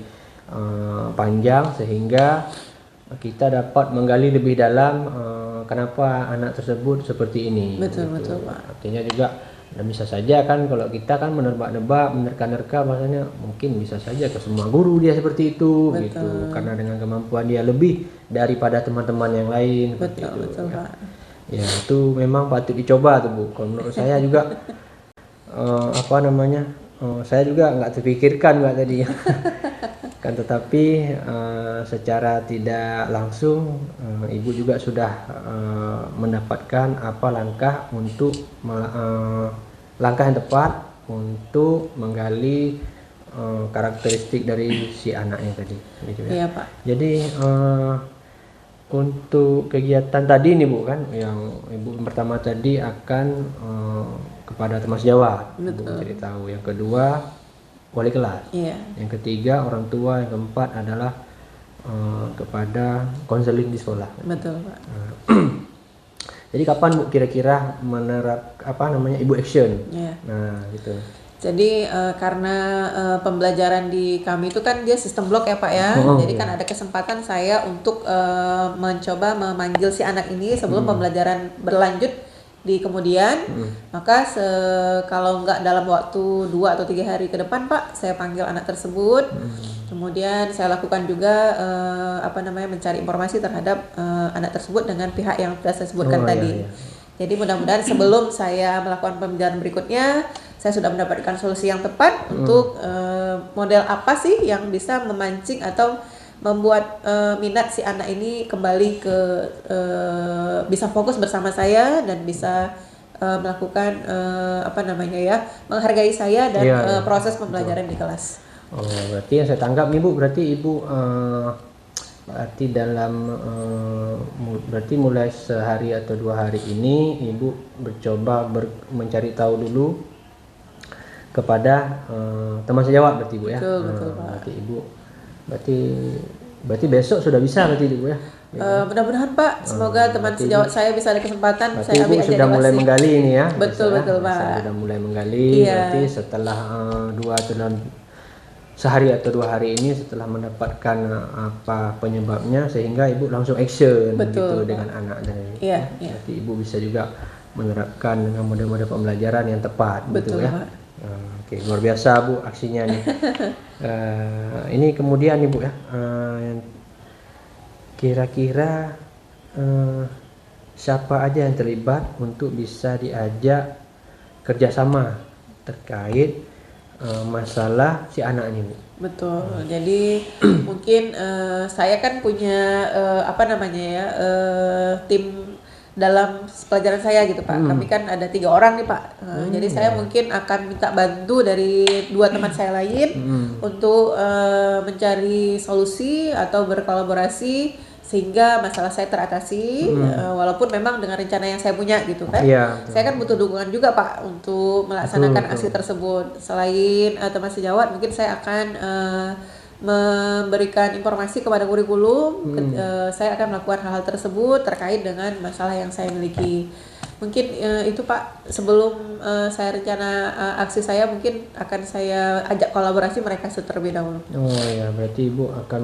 panjang sehingga kita dapat menggali lebih dalam kenapa anak tersebut seperti ini. Betul, gitu. betul, Pak. Artinya juga dan bisa saja kan kalau kita kan menebak-nebak, menerka-nerka bahasanya mungkin bisa saja ke semua guru dia seperti itu Betul. gitu. Karena dengan kemampuan dia lebih daripada teman-teman yang lain. seperti Betul, itu, betul ya. Pak. Ya itu memang patut dicoba tuh Bu. Kalau menurut saya juga saya juga nggak terpikirkan Mbak tadi. Kan tetapi secara tidak langsung Ibu juga sudah mendapatkan apa langkah untuk langkah yang tepat untuk menggali karakteristik dari si anaknya tadi gitu ya. Iya Pak. Jadi untuk kegiatan tadi nih Bu kan yang Ibu pertama tadi akan kepada teman sejawat, Ibu cari tahu. Yang kedua wali kelas. Iya. Yang ketiga orang tua, yang keempat adalah kepada konseling di sekolah. Betul Pak. Jadi kapan Bu kira-kira menerap Ibu action? Iya. Nah, gitu. Jadi karena pembelajaran di kami itu kan dia sistem blok ya Pak ya. Jadi kan ada kesempatan saya untuk mencoba memanggil si anak ini sebelum pembelajaran berlanjut di kemudian. Maka kalau nggak dalam waktu 2 atau 3 hari ke depan Pak, saya panggil anak tersebut. Kemudian saya lakukan juga mencari informasi terhadap anak tersebut dengan pihak yang sudah saya sebutkan tadi. Iya. Jadi mudah-mudahan sebelum saya melakukan pembelajaran berikutnya, saya sudah mendapatkan solusi yang tepat untuk model apa sih yang bisa memancing atau membuat minat si anak ini kembali ke bisa fokus bersama saya dan bisa melakukan menghargai saya dan proses pembelajaran di kelas. Oh, berarti yang saya tangkap nih Bu, berarti Ibu berarti dalam berarti mulai sehari atau 2 hari ini Ibu mencoba mencari tahu dulu kepada teman sejawat berarti Bu ya. Betul Pak. Berarti Ibu berarti besok sudah bisa berarti Bu ya. Mudah-mudahan Pak, semoga teman sejawat saya bisa ada kesempatan Berarti saya Ibu ambil sudah mulai menggali ini ya. Betul Pak. Sudah mulai menggali. Iya. Berarti setelah 2 atau sehari atau 2 hari ini setelah mendapatkan apa penyebabnya sehingga Ibu langsung action gitu dengan anak tadi. Iya. Berarti Ibu bisa juga menerapkan dengan model-model pembelajaran yang tepat gitu ya. Pak. Oke, luar biasa Bu aksinya nih. Ini kemudian nih Bu ya, kira-kira siapa aja yang terlibat untuk bisa diajak kerjasama terkait masalah si anak ini Bu? Betul. Jadi mungkin saya kan punya tim dalam pelajaran saya gitu Pak. Kami kan ada 3 orang nih Pak. Jadi saya mungkin akan minta bantu dari 2 teman saya lain untuk mencari solusi atau berkolaborasi sehingga masalah saya teratasi walaupun memang dengan rencana yang saya punya gitu kan. Saya kan butuh dukungan juga Pak untuk melaksanakan aksi tersebut. Selain teman sejawat, mungkin saya akan memberikan informasi kepada kurikulum. Saya akan melakukan hal-hal tersebut terkait dengan masalah yang saya miliki. Mungkin itu Pak, sebelum saya rencana aksi saya mungkin akan saya ajak kolaborasi mereka terlebih dahulu. Oh ya, berarti Ibu akan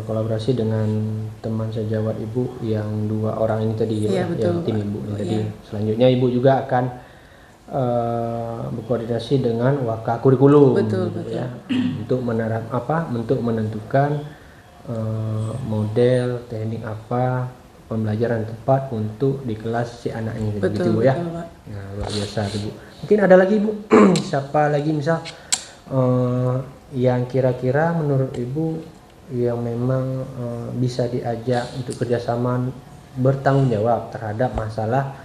berkolaborasi dengan teman sejawat Ibu yang 2 orang ini tadi Iya, betul, yang tim Pak. Ibu ini tadi. Selanjutnya Ibu juga akan berkoordinasi dengan waka kurikulum, Betul, gitu ya, untuk untuk menentukan model teknik apa pembelajaran tepat untuk di kelas si anak ini, gitu Bu ya. Pak. Nah, luar biasa tuh, Bu. Mungkin ada lagi Bu, siapa lagi misal yang kira-kira menurut Ibu yang memang bisa diajak untuk kerjasama bertanggung jawab terhadap masalah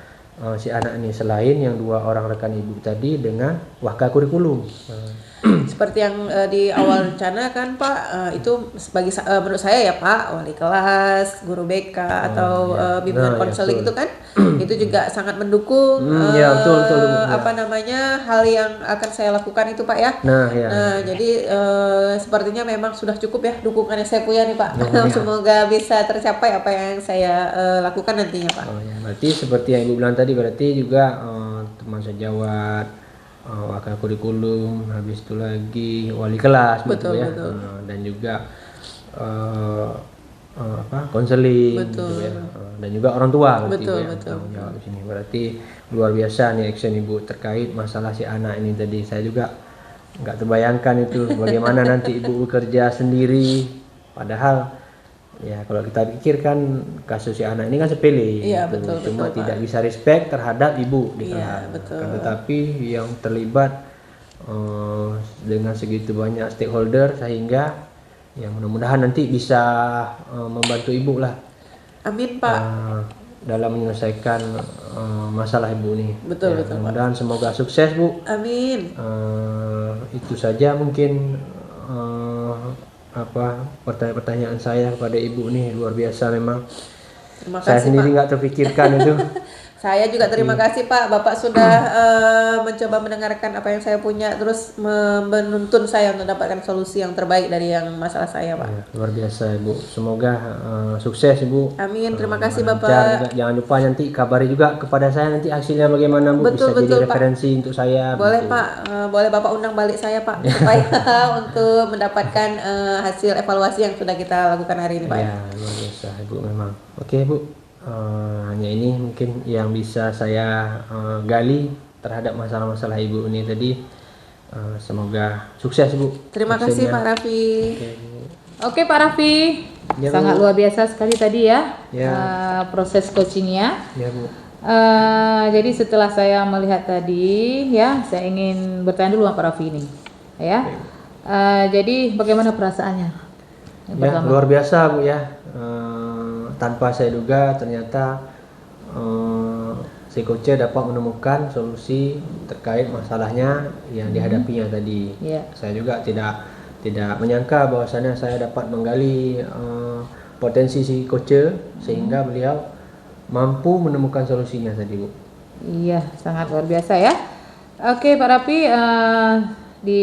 si anak ini, selain yang 2 orang rekan Ibu tadi dengan waka kurikulum. Seperti yang di awal rencana kan Pak, itu menurut saya ya Pak, wali kelas, guru BK atau bimbingan konseling itu kan itu juga sangat mendukung betul, Bu. apa namanya hal yang akan saya lakukan itu Pak ya. Nah, Jadi sepertinya memang sudah cukup ya dukungan yang saya punya nih Pak. Semoga bisa tercapai apa yang saya lakukan nantinya Pak. Berarti seperti yang Ibu bilang tadi, berarti juga teman sejawat, wakil kurikulum, habis itu lagi wali kelas, betul ya, dan juga konseling, gitu ya, dan juga orang tua, betul. jawab di sini. Berarti luar biasa nih action Ibu terkait masalah si anak ini tadi. Saya juga nggak terbayangkan itu bagaimana nanti Ibu bekerja sendiri, padahal ya kalau kita pikirkan kasus si anak ini kan sepele, cuma tidak bisa respect terhadap Ibu di kelas. Tetapi yang terlibat dengan segitu banyak stakeholder, sehingga yang mudah-mudahan nanti bisa membantu Ibu lah. Amin Pak. Dalam menyelesaikan masalah Ibu nih. Betul. Mudah-mudahan semoga sukses Bu. Amin. Itu saja mungkin pertanyaan saya kepada Ibu nih, luar biasa memang. Terima kasih, saya sendiri nggak terpikirkan itu. Saya juga terima kasih Pak, Bapak sudah mencoba mendengarkan apa yang saya punya, terus menuntun saya untuk mendapatkan solusi yang terbaik dari yang masalah saya Pak. Ya, luar biasa Ibu, semoga sukses Ibu. Amin, terima kasih Lancar. Bapak. Jangan lupa nanti kabari juga kepada saya nanti hasilnya bagaimana Bu, bisa jadi referensi Pak. Untuk saya. Boleh Pak, boleh Bapak undang balik saya Pak, supaya untuk mendapatkan hasil evaluasi yang sudah kita lakukan hari ini Pak. Ya, luar biasa Ibu memang. Oke Bu, hanya ini mungkin yang bisa saya gali terhadap masalah-masalah Ibu ini tadi. Semoga sukses Bu. Terima kasih Pak Raffi. Oke Pak Raffi, sangat luar biasa sekali tadi ya, proses coachingnya. Ya Bu. Jadi setelah saya melihat tadi ya, saya ingin bertanya dulu sama Pak Raffi ini ya. Jadi bagaimana perasaannya? Ya, luar biasa Bu ya. Tanpa saya duga ternyata si coach dapat menemukan solusi terkait masalahnya yang dihadapinya tadi. Saya juga tidak menyangka bahwasannya saya dapat menggali potensi si coach sehingga beliau mampu menemukan solusinya tadi Bu. Iya, sangat luar biasa ya. Oke Pak Raffi, di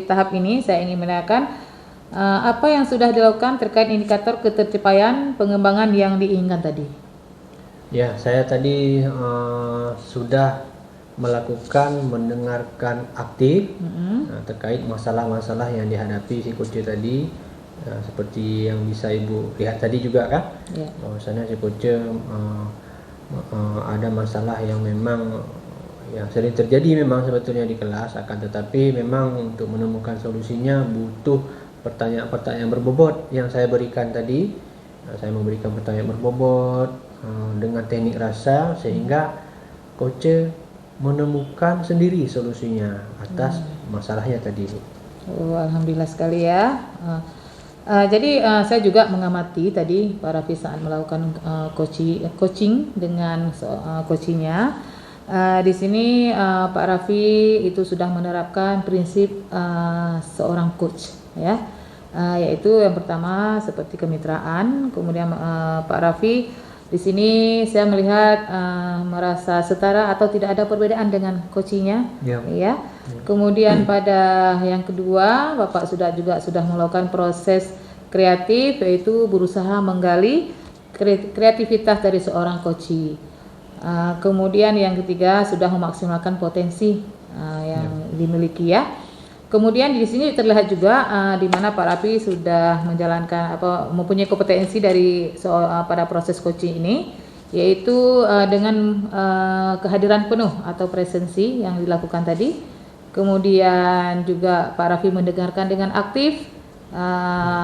tahap ini saya ingin menanyakan apa yang sudah dilakukan terkait indikator ketercapaian pengembangan yang diinginkan tadi? Ya, saya tadi sudah melakukan mendengarkan aktif terkait masalah-masalah yang dihadapi si coach tadi, seperti yang bisa Ibu lihat tadi juga kan, bahwasanya si coach ada masalah yang memang yang sering terjadi memang sebetulnya di kelas, akan tetapi memang untuk menemukan solusinya butuh pertanyaan-pertanyaan berbobot yang saya berikan tadi. Saya memberikan pertanyaan berbobot dengan teknik rasa sehingga coach menemukan sendiri solusinya atas masalahnya tadi. Alhamdulillah sekali ya. Jadi saya juga mengamati tadi Pak Raffi saat melakukan coaching dengan coachingnya. Di sini Pak Raffi itu sudah menerapkan prinsip seorang coach ya, yaitu yang pertama seperti kemitraan. Kemudian Pak Raffi di sini saya melihat merasa setara atau tidak ada perbedaan dengan coachingnya, ya. Kemudian pada yang kedua Bapak sudah melakukan proses kreatif, yaitu berusaha menggali kreativitas dari seorang coach. Kemudian yang ketiga sudah memaksimalkan potensi yang dimiliki ya. Kemudian di sini terlihat juga di mana Pak Raffi sudah menjalankan mempunyai kompetensi dari pada proses coaching ini, yaitu dengan kehadiran penuh atau presensi yang dilakukan tadi. Kemudian juga Pak Raffi mendengarkan dengan aktif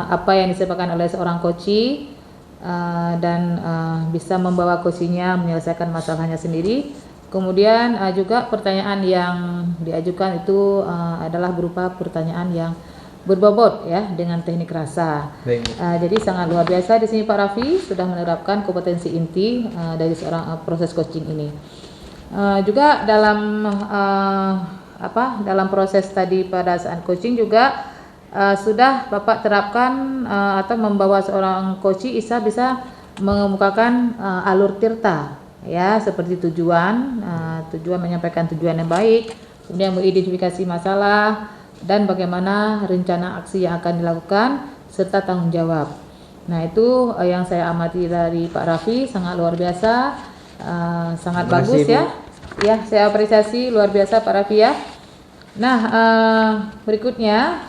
apa yang disampaikan oleh seorang coach dan bisa membawa coachnya menyelesaikan masalahnya sendiri. Kemudian juga pertanyaan yang diajukan itu adalah berupa pertanyaan yang berbobot ya dengan teknik rasa. Jadi sangat luar biasa di sini Pak Raffi sudah menerapkan kompetensi inti dari seorang proses coaching ini. Juga dalam dalam proses tadi pada saat coaching juga sudah Bapak terapkan atau membawa seorang coach bisa mengemukakan alur tirta ya, seperti tujuan menyampaikan tujuan yang baik, kemudian mengidentifikasi masalah dan bagaimana rencana aksi yang akan dilakukan serta tanggung jawab. Nah, itu yang saya amati dari Pak Raffi, sangat luar biasa, sangat bagus ya. Ya, saya apresiasi luar biasa Pak Raffi ya. Nah, berikutnya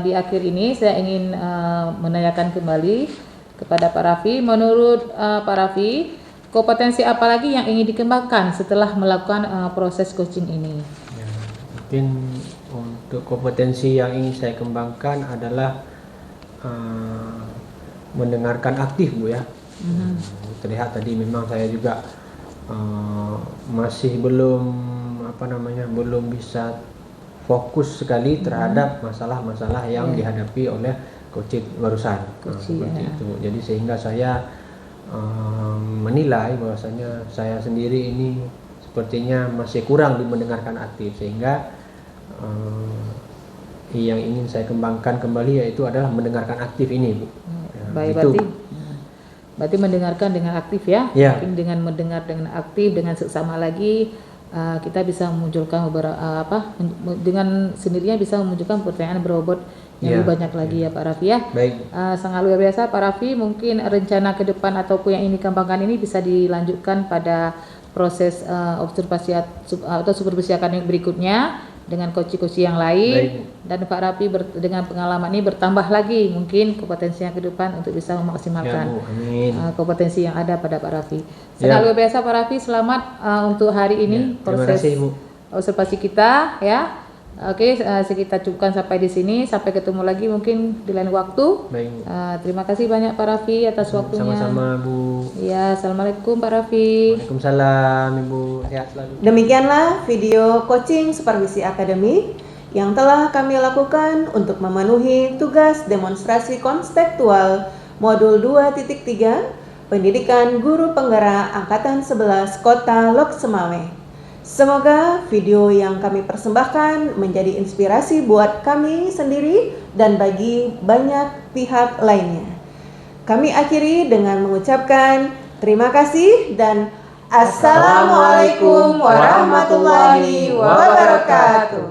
di akhir ini saya ingin menanyakan kembali kepada Pak Raffi. Menurut Pak Raffi, kompetensi apa lagi yang ingin dikembangkan setelah melakukan proses coaching ini? Ya, mungkin untuk kompetensi yang ingin saya kembangkan adalah mendengarkan aktif Bu ya. Terlihat tadi memang saya juga masih belum belum bisa fokus sekali terhadap masalah-masalah yang dihadapi oleh coach barusan. Seperti itu. Jadi sehingga saya menilai bahwasanya saya sendiri ini sepertinya masih kurang mendengarkan aktif, sehingga yang ingin saya kembangkan kembali yaitu adalah mendengarkan aktif ini Bu. Baik, berarti mendengarkan dengan aktif ya. Mungkin dengan mendengar dengan aktif, dengan seksama lagi kita bisa memunculkan beberapa dengan sendirinya bisa memunculkan pertanyaan berbobot yang lebih banyak lagi ya Pak Raffi ya. Baik. Sangat luar biasa Pak Raffi. Mungkin rencana ke depan ataupun yang ini dikembangkan ini bisa dilanjutkan pada proses observasi atau supervisi akademik berikutnya dengan coach-coach yang lain. Dan Pak Raffi dengan pengalaman ini bertambah lagi mungkin kompetensinya ke depan untuk bisa memaksimalkan kompetensi yang ada pada Pak Raffi. Sangat luar biasa Pak Raffi, selamat untuk hari ini proses observasi kita ya. Oke, kita cukupkan sampai di sini. Sampai ketemu lagi mungkin di lain waktu. Baik. Terima kasih banyak Pak Raffi atas waktunya. Sama-sama Bu. Ya, assalamualaikum Pak Raffi. Waalaikumsalam Ibu, sehat selalu. Demikianlah video coaching supervisi akademik yang telah kami lakukan untuk memenuhi tugas demonstrasi konstektual modul 2.3 Pendidikan Guru Penggerak Angkatan 11 Kota Lok Semawe. Semoga video yang kami persembahkan menjadi inspirasi buat kami sendiri dan bagi banyak pihak lainnya. Kami akhiri dengan mengucapkan terima kasih dan Assalamualaikum warahmatullahi wabarakatuh.